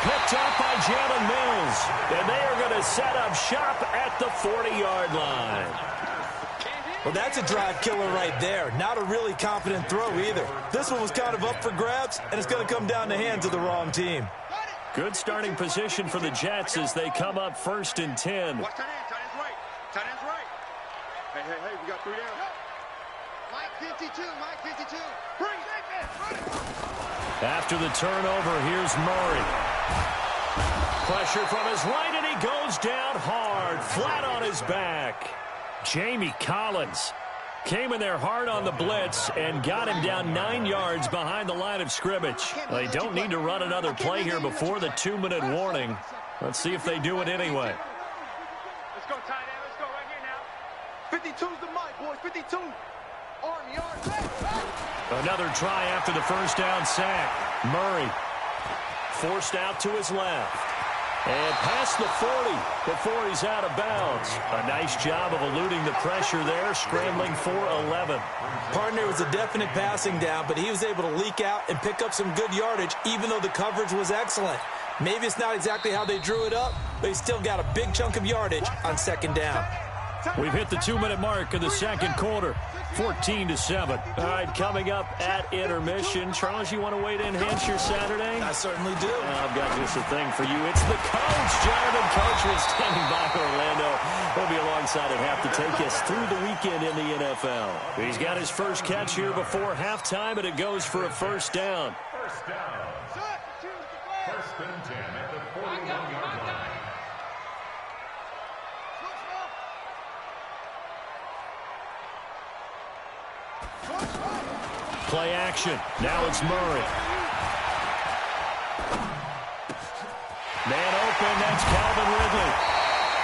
[SPEAKER 3] Picked up by Jalen Mills. And they are going to set up shop at the 40-yard line.
[SPEAKER 6] Well, that's a drive killer right there. Not a really confident throw either. This one was kind of up for grabs, and it's going to come down the hands of the wrong team.
[SPEAKER 3] Good starting position for the Jets as they come up 1st and 10.
[SPEAKER 5] Watch tight end. Tight end's right. Hey, we got 3 down. Mike 52. Bring it.
[SPEAKER 3] After the turnover, here's Murray. Pressure from his right, and he goes down hard, flat on his back. Jamie Collins came in there hard on the blitz and got him down 9 yards behind the line of scrimmage. They don't need to run another play here before the 2-minute warning. Let's see if they do it anyway.
[SPEAKER 5] Let's go, tight end. Let's go right here now. 52's the mic, boys. 52. Army.
[SPEAKER 3] Another try after the 1st down sack. Murray forced out to his left. And past the 40 before he's out of bounds. A nice job of eluding the pressure there, scrambling for 11.
[SPEAKER 6] Partner was a definite passing down, but he was able to leak out and pick up some good yardage, even though the coverage was excellent. Maybe it's not exactly how they drew it up, but he still got a big chunk of yardage on 2nd down.
[SPEAKER 3] We've hit the 2-minute mark of the 2nd quarter. 14-7. All right, coming up at intermission. Charles, you want to weigh to enhance your Saturday?
[SPEAKER 6] I certainly do.
[SPEAKER 3] I've got just a thing for you. It's the coach, Jonathan Coach, was standing by Orlando. He'll be alongside at half to take us through the weekend in the NFL. He's got his first catch here before halftime, and it goes for a 1st down.
[SPEAKER 7] First down. 1st and 10 at the 41-yard line.
[SPEAKER 3] Play action. Now it's Murray. Man open. That's Calvin Ridley.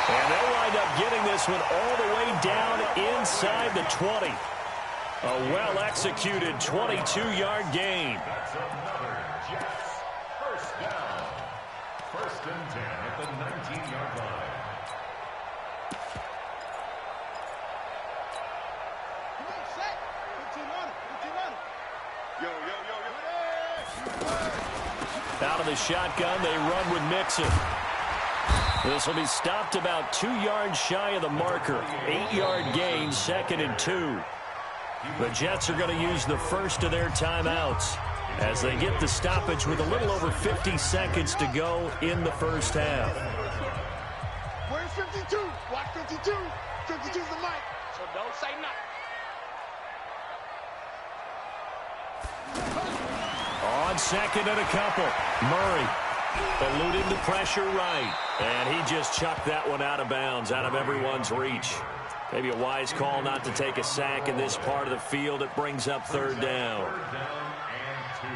[SPEAKER 3] And they'll wind up getting this one all the way down inside the 20. A well-executed 22-yard gain.
[SPEAKER 7] That's another Jets. First down. 1st and 10 at the 19-yard line.
[SPEAKER 3] Out of the shotgun, they run with Mixon. This will be stopped about 2 yards shy of the marker. 8-yard gain, 2nd and 2. The Jets are going to use the first of their timeouts. as they get the stoppage with a little over 50 seconds to go in the first half.
[SPEAKER 5] Where's 52? Watch 52. 52's the mic. So don't say nothing.
[SPEAKER 3] On second and a couple, Murray eluding the pressure right, and he just chucked that one out of bounds, out of everyone's reach. Maybe a wise call not to take a sack in this part of the field. It brings up third down.
[SPEAKER 7] Third down and 2.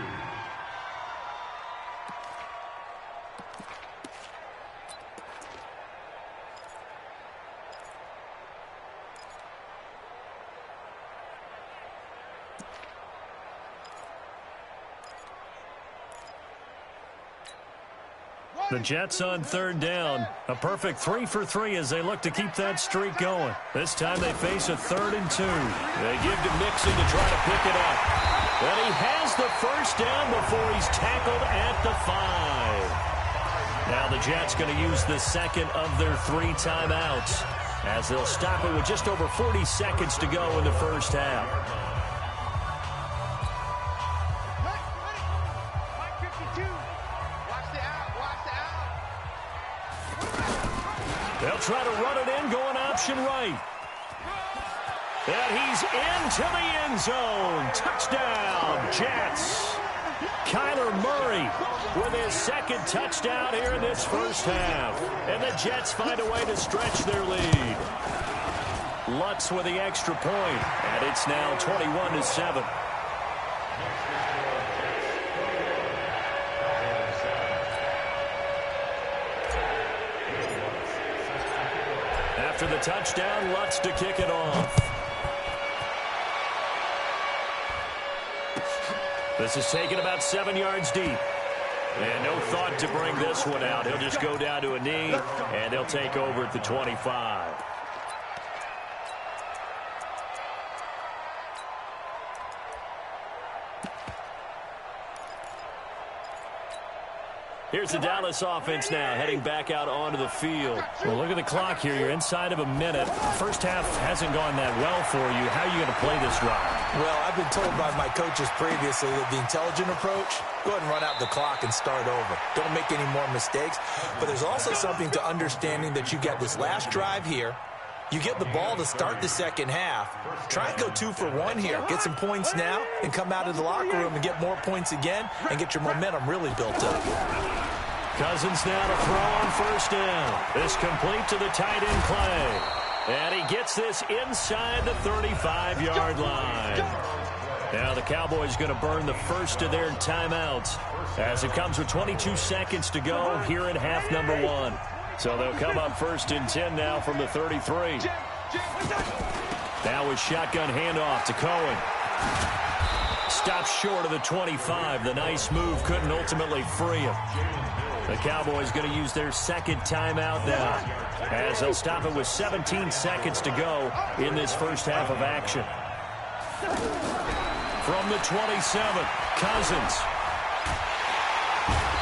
[SPEAKER 3] The Jets on third down. A perfect 3 for 3 as they look to keep that streak going. This time they face a 3rd and 2. They give to Mixon to try to pick it up. And he has the first down before he's tackled at the 5. Now the Jets going to use the second of their 3 timeouts as they'll stop it with just over 40 seconds to go in the first half. They'll try to run it in, going option right. And he's into the end zone. Touchdown, Jets. Kyler Murray with his second touchdown here in this first half. And the Jets find a way to stretch their lead. Lutz with the extra point, and it's now 21-7. After the touchdown, Lutz to kick it off. This is taken about 7 yards deep. And no thought to bring this one out. He'll just go down to a knee, and they'll take over at the 25. Here's the Dallas offense now, heading back out onto the field. Well, look at the clock here. You're inside of a minute. The first half hasn't gone that well for you. How are you going to play this drive?
[SPEAKER 6] Well, I've been told by my coaches previously that the intelligent approach, go ahead and run out the clock and start over. Don't make any more mistakes. But there's also something to understanding that you get this last drive here. You get the ball to start the second half. Try and go 2 for 1 here. Get some points now and come out of the locker room and get more points again and get your momentum really built up.
[SPEAKER 3] Cousins now to throw on first down. This complete to the tight end Clay. And he gets this inside the 35-yard line. Now the Cowboys going to burn the first of their timeouts as it comes with 22 seconds to go here in half number 1. So they'll come up 1st and 10 now from the 33. Now with shotgun handoff to Cohen. Stops short of the 25. The nice move couldn't ultimately free him. The Cowboys going to use their second timeout now as they'll stop it with 17 seconds to go in this first half of action. From the 27, Cousins.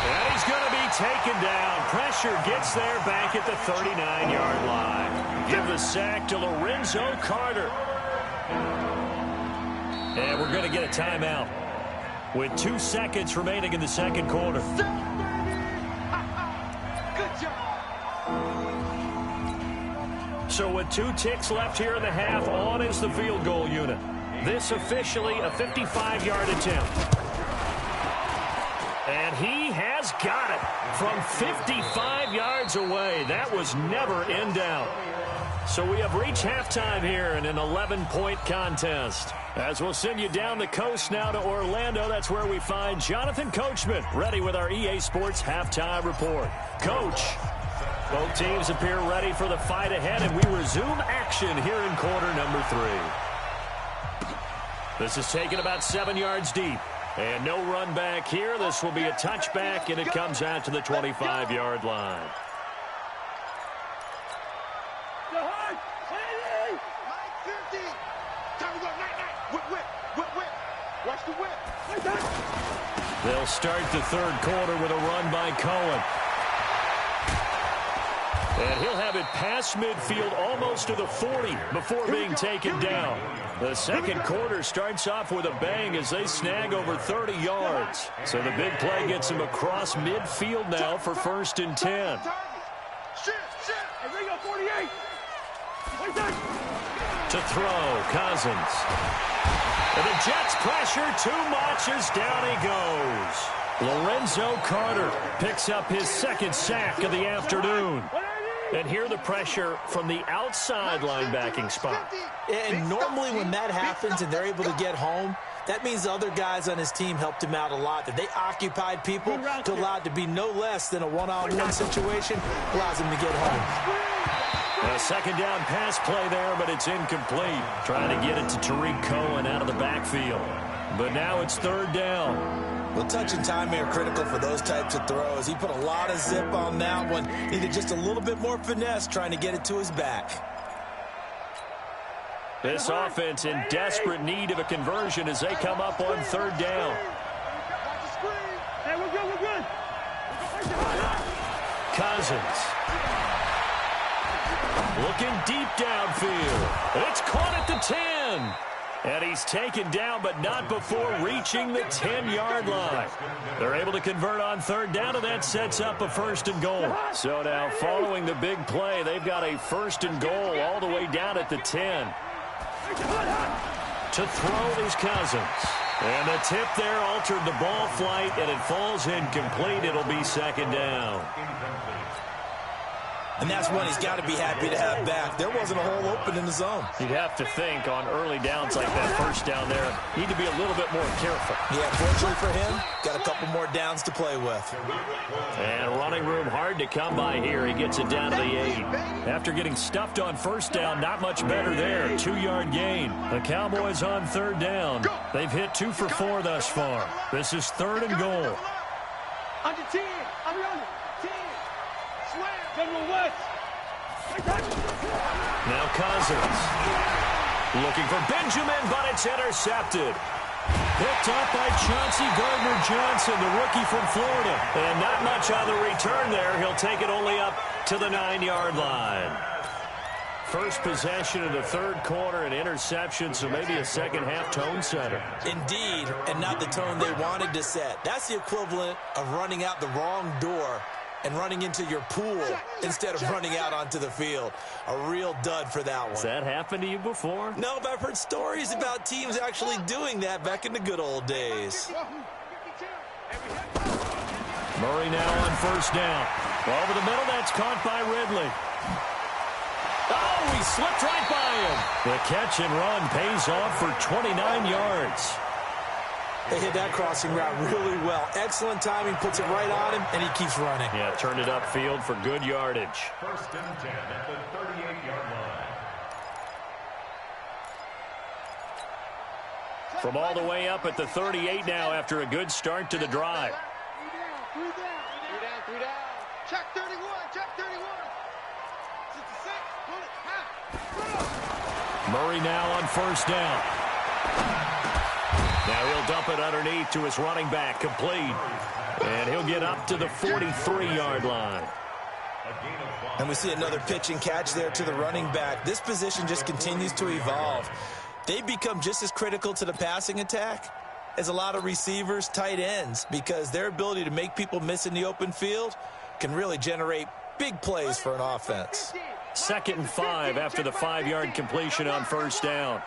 [SPEAKER 3] And he's going to be taken down. Pressure gets there back at the 39-yard line. Give the sack to Lorenzo Carter. And we're going to get a timeout with 2 seconds remaining in the second quarter. So with 2 ticks left here in the half, on is the field goal unit. This officially a 55-yard attempt. And he has got it from 55 yards away. That was never in doubt. So we have reached halftime here in an 11-point contest. As we'll send you down the coast now to Orlando, that's where we find Jonathan Coachman ready with our EA Sports halftime report. Coach, both teams appear ready for the fight ahead, and we resume action here in quarter number 3. This is taken about 7 yards deep. And no run back here. This will be a touchback, and it comes out to the 25-yard line. They'll start the third quarter with a run by Cohen. And he'll have it past midfield almost to the 40 before being taken down. The second quarter starts off with a bang as they snag over 30 yards. So the big play gets them across midfield now for 1st and 10. To throw, Cousins. And the Jets pressure too much as down he goes. Lorenzo Carter picks up his second sack of the afternoon. And here the pressure from the outside linebacking spot.
[SPEAKER 6] And normally when that happens and they're able to get home, that means the other guys on his team helped him out a lot. That they occupied people to allow it to be no less than a one-on-one situation, allows him to get home.
[SPEAKER 3] A second down pass play there, but it's incomplete. Trying to get it to Tariq Cohen out of the backfield. But now it's 3rd down.
[SPEAKER 6] Well, touch and time are critical for those types of throws. He put a lot of zip on that one. Needed just a little bit more finesse trying to get it to his back.
[SPEAKER 3] This offense in desperate need of a conversion as they come up on 3rd down.
[SPEAKER 9] Hey, we're good, we're good.
[SPEAKER 3] Cousins. Looking deep downfield. It's caught at the 10. And he's taken down, but not before reaching the 10-yard line. They're able to convert on 3rd down, and that sets up a 1st and goal. So now, following the big play, they've got a 1st and goal all the way down at the 10. To throw is Cousins. And the tip there altered the ball flight, and it falls incomplete. It'll be 2nd down.
[SPEAKER 6] And that's one he's got to be happy to have back. There wasn't a hole open in the zone.
[SPEAKER 3] You'd have to think on early downs like that 1st down there, need to be a little bit more careful.
[SPEAKER 6] Yeah, fortunately for him, got a couple more downs to play with.
[SPEAKER 3] And running room hard to come by here. He gets it down to the 8. After getting stuffed on 1st down, not much better there. 2-yard gain. The Cowboys on 3rd down. They've hit 2 for 4 thus far. This is 3rd and goal.
[SPEAKER 9] Under 10. I'm on it. 10. Slam. General West.
[SPEAKER 3] Now Cousins. Looking for Benjamin, but it's intercepted. Picked up by Chauncey Gardner-Johnson, the rookie from Florida. And not much on the return there. He'll take it only up to the 9-yard line. First possession of the 3rd quarter, an interception, so maybe a second-half tone setter.
[SPEAKER 6] Indeed, and not the tone they wanted to set. That's the equivalent of running out the wrong door and running into your pool instead of running out onto the field. A real dud for that one.
[SPEAKER 3] Has that happened to you before?
[SPEAKER 6] No, but I've heard stories about teams actually doing that back in the good old days.
[SPEAKER 3] Murray now on 1st down. Over the middle, that's caught by Ridley. Oh, he slipped right by him. The catch and run pays off for 29 yards.
[SPEAKER 6] They hit that crossing route really well. Excellent timing, puts it right on him, and he keeps running.
[SPEAKER 3] Yeah, turned it upfield for good yardage.
[SPEAKER 7] 1st and 10 at the 38-yard line.
[SPEAKER 3] From all the way up at the 38 now after a good start to the drive.
[SPEAKER 9] 3 down. Check 31, check 31. 66, pull it, half.
[SPEAKER 3] Murray now on 1st down. Now he'll dump it underneath to his running back, complete. And he'll get up to the 43-yard line.
[SPEAKER 6] And we see another pitch and catch there to the running back. This position just continues to evolve. They become just as critical to the passing attack as a lot of receivers, tight ends, because their ability to make people miss in the open field can really generate big plays for an offense.
[SPEAKER 3] 2nd and 5 after the 5-yard completion on 1st down.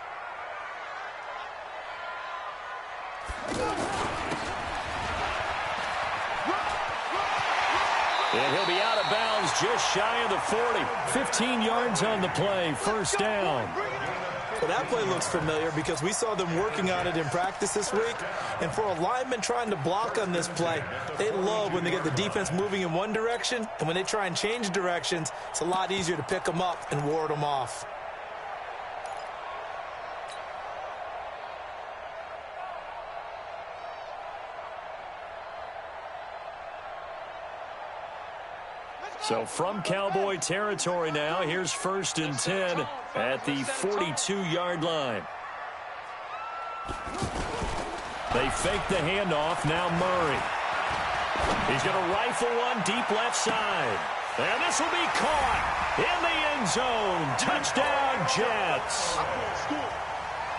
[SPEAKER 3] And he'll be out of bounds just shy of the 40. 15 yards on the play, 1st down.
[SPEAKER 6] Well, that play looks familiar because we saw them working on it in practice this week. And for a lineman trying to block on this play, they love when they get the defense moving in one direction. And when they try and change directions, it's a lot easier to pick them up and ward them off.
[SPEAKER 3] So from Cowboy territory now, here's 1st and 10 at the 42-yard line. They fake the handoff. Now Murray. He's going to rifle one deep left side. And this will be caught in the end zone. Touchdown, Jets.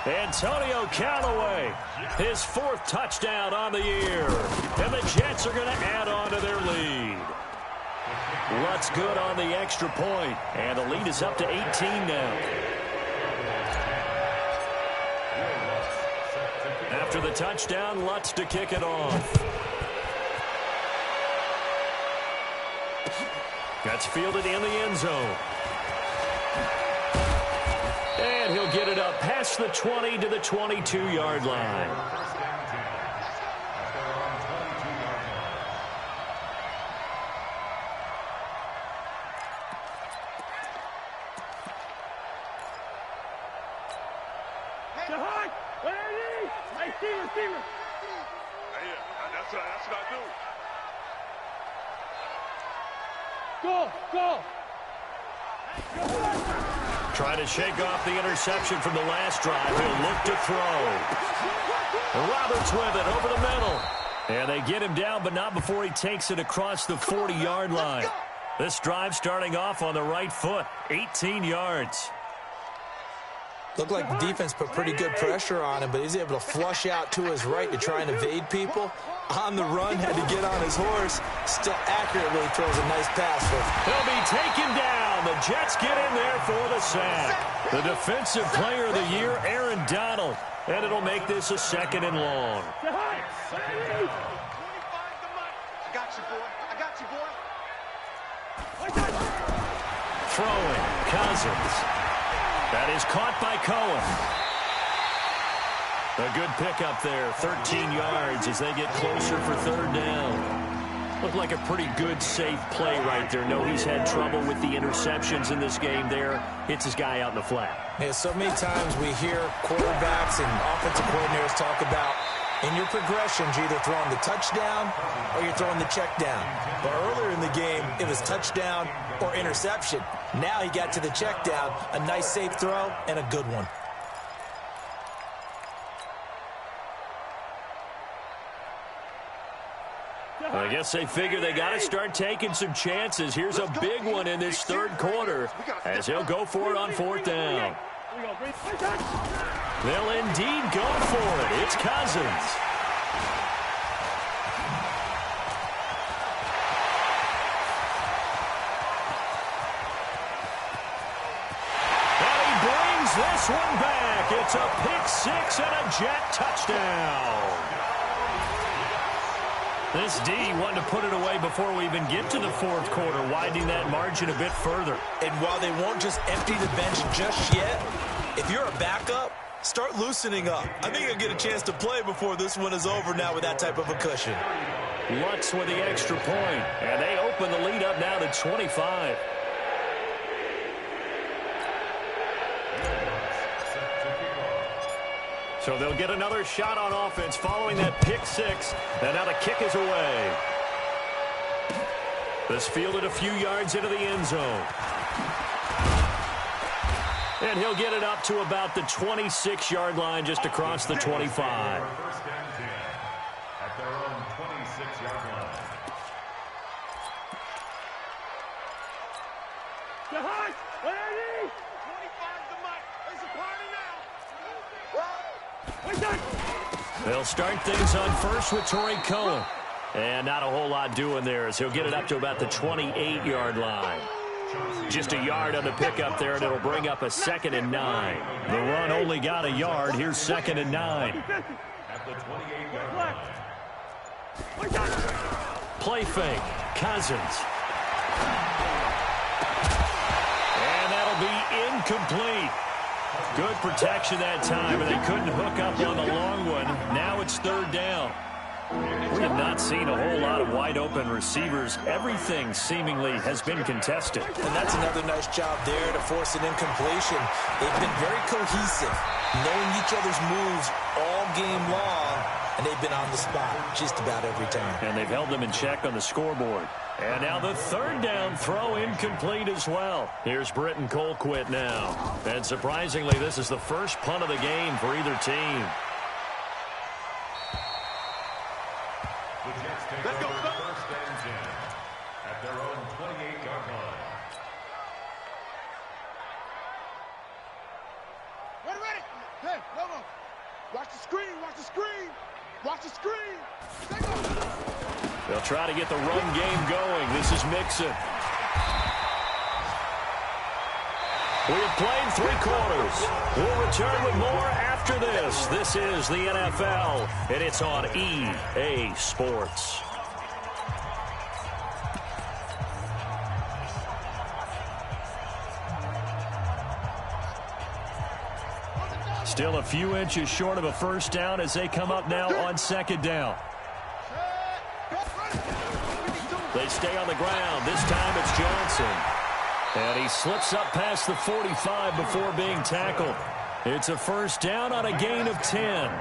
[SPEAKER 3] Antonio Callaway, his 4th touchdown on the year. And the Jets are going to add on to their lead. Lutz good on the extra point, and the lead is up to 18 now. After the touchdown, Lutz to kick it off. That's fielded in the end zone. And he'll get it up past the 20 to the 22-yard line.
[SPEAKER 8] That's what I do.
[SPEAKER 9] Go!
[SPEAKER 3] Trying to shake off the interception from the last drive. He'll look to throw. Roberts with it over the middle. And they get him down, but not before he takes it across the 40-yard line. This drive starting off on the right foot, 18 yards.
[SPEAKER 6] Looked like the defense put pretty good pressure on him, but he's able to flush out to his right to try and evade people. On the run, had to get on his horse. Still accurately throws a nice pass.
[SPEAKER 3] He'll be taken down. The Jets get in there for the sack. The defensive player of the year, Aaron Donald. And it'll make this a 2nd and long.
[SPEAKER 5] I got you, boy.
[SPEAKER 3] Throwing, Cousins. That is caught by Cohen. A good pickup there, 13 yards as they get closer for 3rd down. Looked like a pretty good, safe play right there. No, he's had trouble with the interceptions in this game there. Hits his guy out in the flat.
[SPEAKER 6] Yeah, so many times we hear quarterbacks and offensive coordinators talk about in your progressions, you're either throwing the touchdown or you're throwing the check down. But earlier in the game, it was touchdown or interception. Now he got to the check down, a nice safe throw, and a good one.
[SPEAKER 3] I guess they figure they got to start taking some chances. Here's a big one in this 3rd quarter as he'll go for it on 4th down. They'll indeed go for it. It's Cousins. And he brings this one back. It's a pick 6 and a Jet touchdown. This D wanted to put it away before we even get to the 4th quarter, widening that margin a bit further.
[SPEAKER 6] And while they won't just empty the bench just yet, if you're a backup, start loosening up. I think you'll get a chance to play before this one is over now with that type of a cushion.
[SPEAKER 3] Lutz with the extra point, and they open the lead up now to 25. So they'll get another shot on offense following that pick 6, and now the kick is away. This fielded a few yards into the end zone. And he'll get it up to about the 26-yard line just across the 25.
[SPEAKER 7] First and 10 at their own 26-yard line.
[SPEAKER 3] They'll start things on first with Torrey Cohen. And not a whole lot doing there as he'll get it up to about the 28-yard line. Just a yard on the pickup there, and it'll bring up a 2nd and 9. The run only got a yard. Here's 2nd and 9.
[SPEAKER 7] At the 28-yard line.
[SPEAKER 3] Play fake. Cousins. And that'll be incomplete. Good protection that time, and they couldn't hook up on the long one. Now it's 3rd down. We have not seen a whole lot of wide-open receivers. Everything seemingly has been contested.
[SPEAKER 6] And that's another nice job there to force an incompletion. They've been very cohesive, knowing each other's moves all game long, and they've been on the spot just about every time.
[SPEAKER 3] And they've held them in check on the scoreboard. And now the 3rd down throw incomplete as well. Here's Britton Colquitt now. And surprisingly, this is the first punt of the game for either team.
[SPEAKER 7] The Jets take over first and 10 at their own 28-yard line.
[SPEAKER 8] Hey, Lobo. Watch the screen. Watch the screen. Watch the screen.
[SPEAKER 3] They'll try to get the run game going. This is Mixon. We have played 3 quarters. We'll return with more after this. This is the NFL, and it's on EA Sports. Still a few inches short of a first down as they come up now on second down. They stay on the ground. This time it's Johnson. And he slips up past the 45 before being tackled. It's a first down on a gain of 10.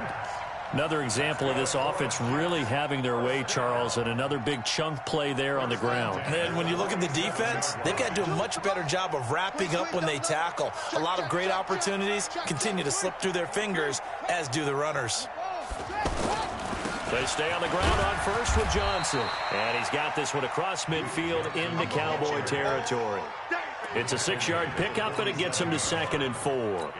[SPEAKER 3] Another example of this offense really having their way, Charles, and another big chunk play there on the ground.
[SPEAKER 6] And when you look at the defense, they've got to do a much better job of wrapping up when they tackle. A lot of great opportunities continue to slip through their fingers, as do the runners.
[SPEAKER 3] They stay on the ground on first with Johnson. And he's got this one across midfield into Cowboy territory. It's a 6-yard pickup, and it gets him to 2nd and 4.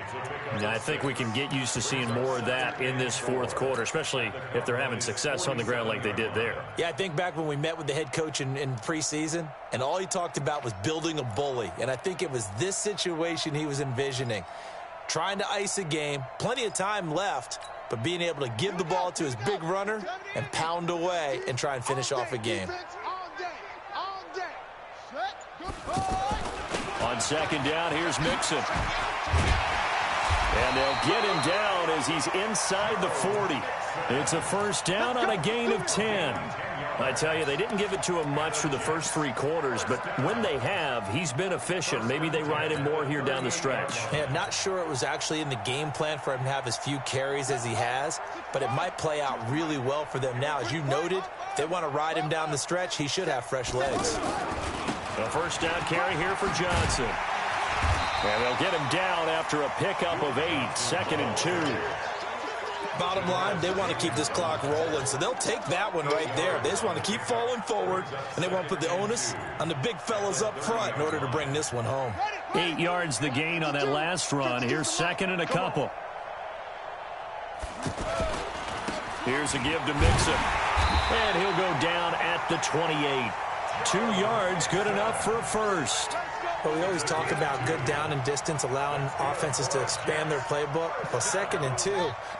[SPEAKER 3] Now, I think we can get used to seeing more of that in this fourth quarter, especially if they're having success on the ground like they did there.
[SPEAKER 6] Yeah, I think back when we met with the head coach in preseason, and all he talked about was building a bully. And I think it was this situation he was envisioning. Trying to ice a game, plenty of time left, but being able to give the ball to his big runner and pound away and try and finish off a game.
[SPEAKER 3] On second down, here's Mixon. And they'll get him down as he's inside the 40. It's a first down on a gain of 10. I tell you, they didn't give it to him much for the first 3 quarters, but when they have, he's been efficient. Maybe they ride him more here down the stretch.
[SPEAKER 6] Yeah, I'm not sure it was actually in the game plan for him to have as few carries as he has, but it might play out really well for them now. As you noted, if they want to ride him down the stretch, he should have fresh legs.
[SPEAKER 3] A first down carry here for Johnson. And they'll get him down after a pickup of 8, 2nd and 2.
[SPEAKER 6] Bottom line, they want to keep this clock rolling, so they'll take that one right there. They just want to keep falling forward, and they want to put the onus on the big fellas up front in order to bring this one home.
[SPEAKER 3] 8 yards the gain on that last run. Here's 2nd and a couple. Here's a give to Mixon. And he'll go down at the 28. 2 yards, good enough for a first.
[SPEAKER 6] Well, we always talk about good down and distance, allowing offenses to expand their playbook. Well, 2nd and 2,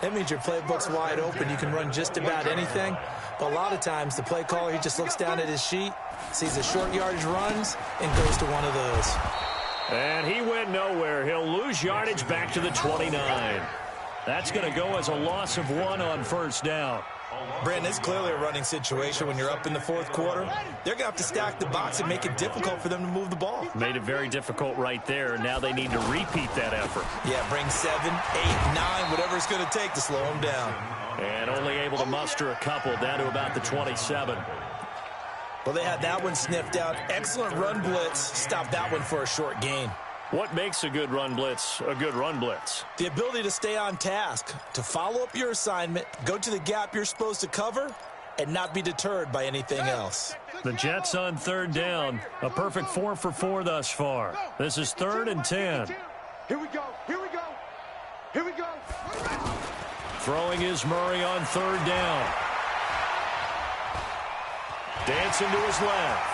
[SPEAKER 6] that means your playbook's wide open. You can run just about anything. But a lot of times, the play caller, he just looks down at his sheet, sees the short yardage runs, and goes to one of those.
[SPEAKER 3] And he went nowhere. He'll lose yardage back to the 29. That's going to go as a loss of 1 on first down.
[SPEAKER 6] Brandon, it's clearly a running situation when you're up in the fourth quarter. They're going to have to stack the box and make it difficult for them to move the ball.
[SPEAKER 3] Made it very difficult right there. Now they need to repeat that effort.
[SPEAKER 6] Yeah, bring 7, 8, 9, whatever it's going to take to slow them down.
[SPEAKER 3] And only able to muster a couple down to about the 27.
[SPEAKER 6] Well, they had that one sniffed out. Excellent run blitz. Stopped that one for a short gain.
[SPEAKER 3] What makes a good run blitz a good run blitz?
[SPEAKER 6] The ability to stay on task, to follow up your assignment, go to the gap you're supposed to cover, and not be deterred by anything else.
[SPEAKER 3] The Jets on third down. A perfect 4 for 4 thus far. This is 3rd and 10.
[SPEAKER 8] Here we go. Here we go. Here we go.
[SPEAKER 3] Throwing is Murray on third down. Dancing to his left.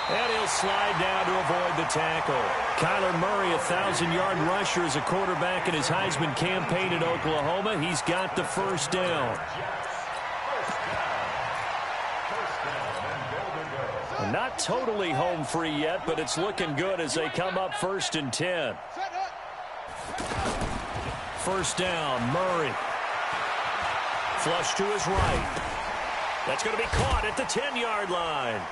[SPEAKER 3] And he'll slide down to avoid the tackle. Kyler Murray, 1,000-yard rusher as a quarterback in his Heisman campaign in Oklahoma. He's got the first down. Not totally home free yet, but it's looking good as they come up 1st and 10. First down, Murray. Flush to his right. That's going to be caught at the 10-yard line.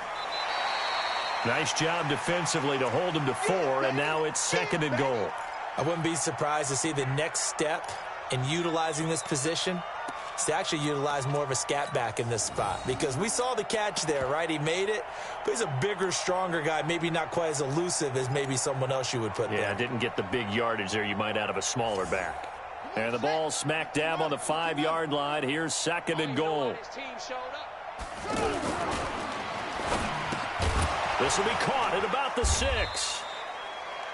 [SPEAKER 3] Nice job defensively to hold him to 4, and now it's 2nd and goal.
[SPEAKER 6] I wouldn't be surprised to see the next step in utilizing this position is to actually utilize more of a scat back in this spot, because we saw the catch there, right? He made it, but he's a bigger, stronger guy, maybe not quite as elusive as maybe someone else you would put there.
[SPEAKER 3] Yeah, didn't get the big yardage there you might out of a smaller back. And the ball smack dab on the 5-yard line. Here's 2nd and goal. This will be caught at about the 6.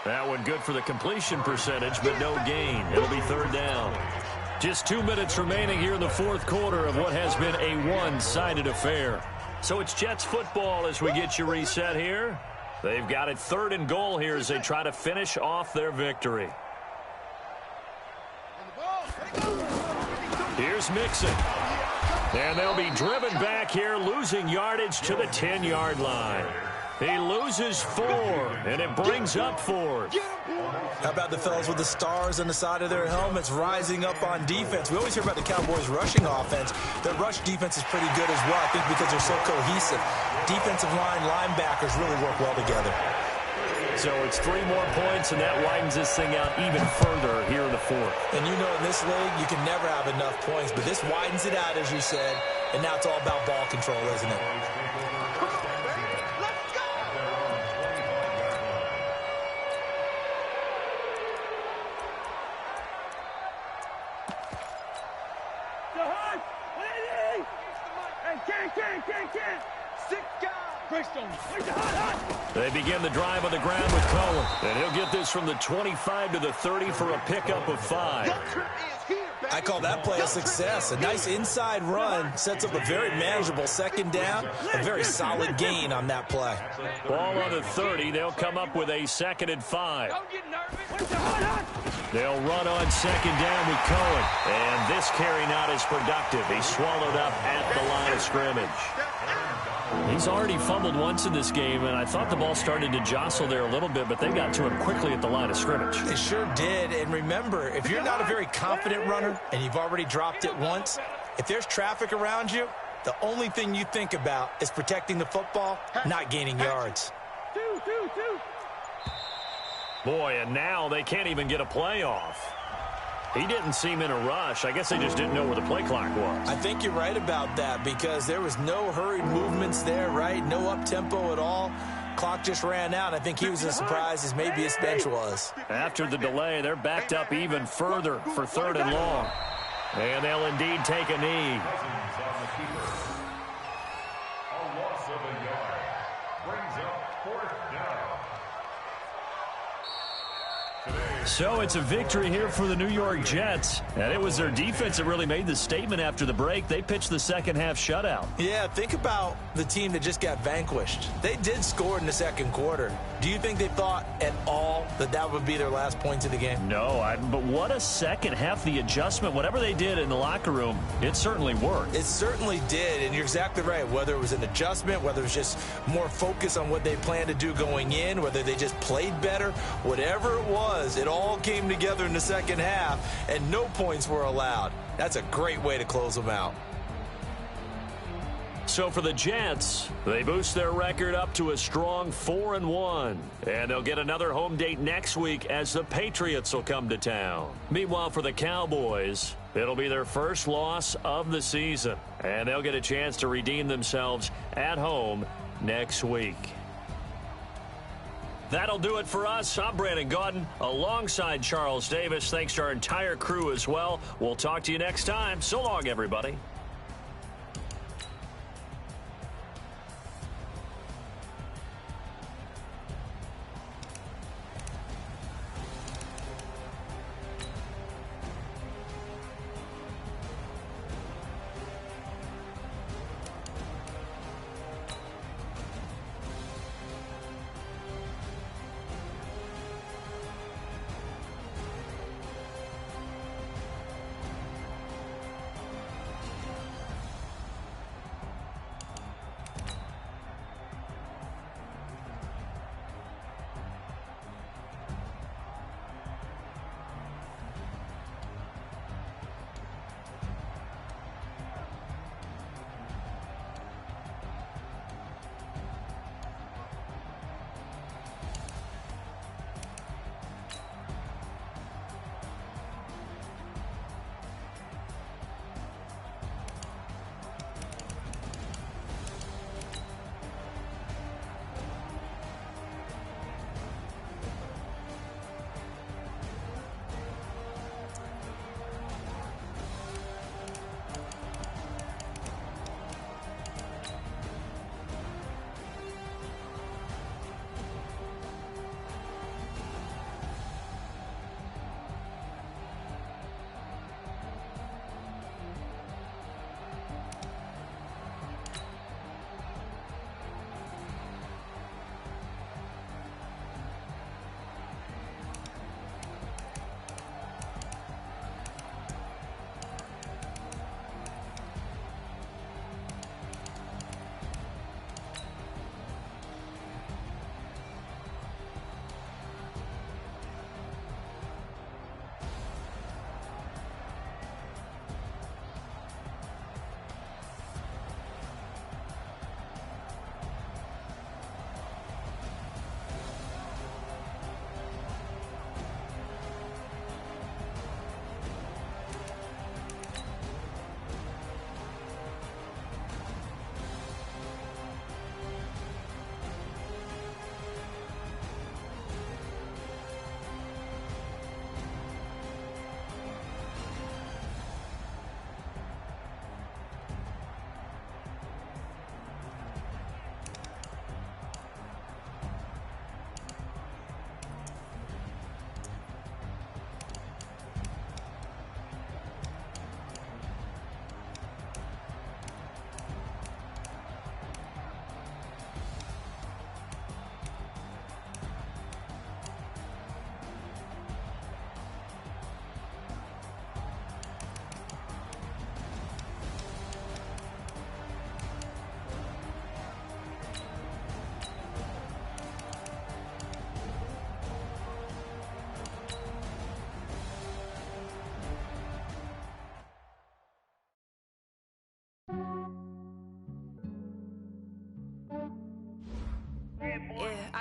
[SPEAKER 3] That one good for the completion percentage, but no gain. It'll be third down. Just 2 minutes remaining here in the fourth quarter of what has been a one-sided affair. So it's Jets football as we get you reset here. They've got it 3rd and goal here as they try to finish off their victory. Here's Mixon. And they'll be driven back here, losing yardage to the 10-yard line. He loses 4, and it brings up 4th.
[SPEAKER 6] How about the fellas with the stars on the side of their helmets rising up on defense? We always hear about the Cowboys' rushing offense. Their rush defense is pretty good as well, I think, because they're so cohesive. Defensive line, linebackers really work well together.
[SPEAKER 3] So it's 3 more points, and that widens this thing out even further here in the 4th.
[SPEAKER 6] And you know, in this league, you can never have enough points, but this widens it out, as you said, and now it's all about ball control, isn't it?
[SPEAKER 3] They begin the drive on the ground with Cohen. And he'll get this from the 25 to the 30 for a pickup of 5.
[SPEAKER 6] I call that play a success. A nice inside run sets up a very manageable second down. A very solid gain on that play.
[SPEAKER 3] Ball on the 30. They'll come up with a 2nd and 5. They'll run on 2nd down with Cohen. And this carry not as productive. He's swallowed up at the line of scrimmage. He's already fumbled once in this game, and I thought the ball started to jostle there a little bit, but they got to him quickly at the line of scrimmage.
[SPEAKER 6] They sure did, and remember, if you're not a very confident runner and you've already dropped it once, if there's traffic around you, the only thing you think about is protecting the football, not gaining yards.
[SPEAKER 3] Boy, and now they can't even get a play off. He didn't seem in a rush. I guess they just didn't know where the play clock was.
[SPEAKER 6] I think you're right about that because there was no hurried movements there, right? No up-tempo at all. Clock just ran out. I think he was as surprised as maybe his bench was.
[SPEAKER 3] After the delay, they're backed up even further for 3rd and long. And they'll indeed take a knee. So it's a victory here for the New York Jets. And it was their defense that really made the statement after the break. They pitched the second half shutout.
[SPEAKER 6] Yeah, think about the team that just got vanquished. They did score in the second quarter. Do you think they thought at all that that would be their last points of the game?
[SPEAKER 3] No, but what a second half. The adjustment, whatever they did in the locker room, it certainly worked.
[SPEAKER 6] It certainly did, and you're exactly right. Whether it was an adjustment, whether it was just more focus on what they planned to do going in, whether they just played better, whatever it was, it all came together in the second half, and no points were allowed. That's a great way to close them out.
[SPEAKER 3] So for the Jets, they boost their record up to a strong 4-1. And they'll get another home date next week as the Patriots will come to town. Meanwhile, for the Cowboys, it'll be their first loss of the season. And they'll get a chance to redeem themselves at home next week. That'll do it for us. I'm Brandon Gaudin alongside Charles Davis. Thanks to our entire crew as well. We'll talk to you next time. So long, everybody.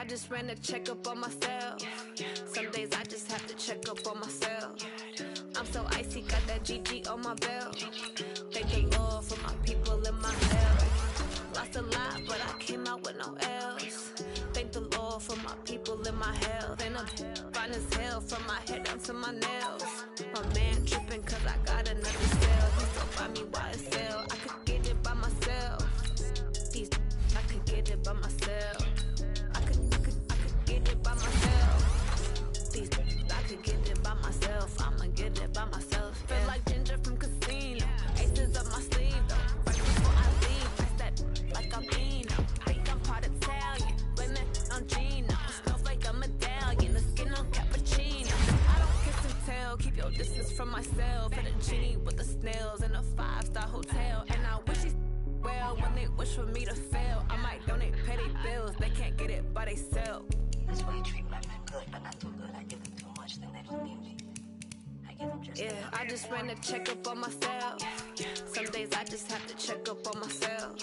[SPEAKER 13] I just ran a checkup on myself. Some days I just have to check up on myself. I'm so icy, got that GG on my belt. Thank the Lord for my people in my hell. Lost a lot, but I came out with no L's. Thank the Lord for my people in my health. And I'm fine as hell from my head down to my nails. My man tripping cause I got another cell. He still find me YSL. I could get it by myself. I could get it by myself. I could get it by myself. I could get it by myself. I'ma get it by myself. Feel like Ginger from Casino. Aces up my sleeve though. Right before I leave, I step like I'm Pino. I think I'm part Italian. Women on Gino. Snowflake a medallion. The skin on cappuccino. I don't kiss and tell. Keep your distance from myself. And a genie with the snails in a 5-star hotel. And I wish he's well when they wish for me to fail. I might donate, pay their bills. They can't get it by they self.
[SPEAKER 14] That's why you treat women good, but not too good. I give them too much, then they don't need me. I give them just
[SPEAKER 13] I just ran a checkup on myself. Some days I just have to check up on myself.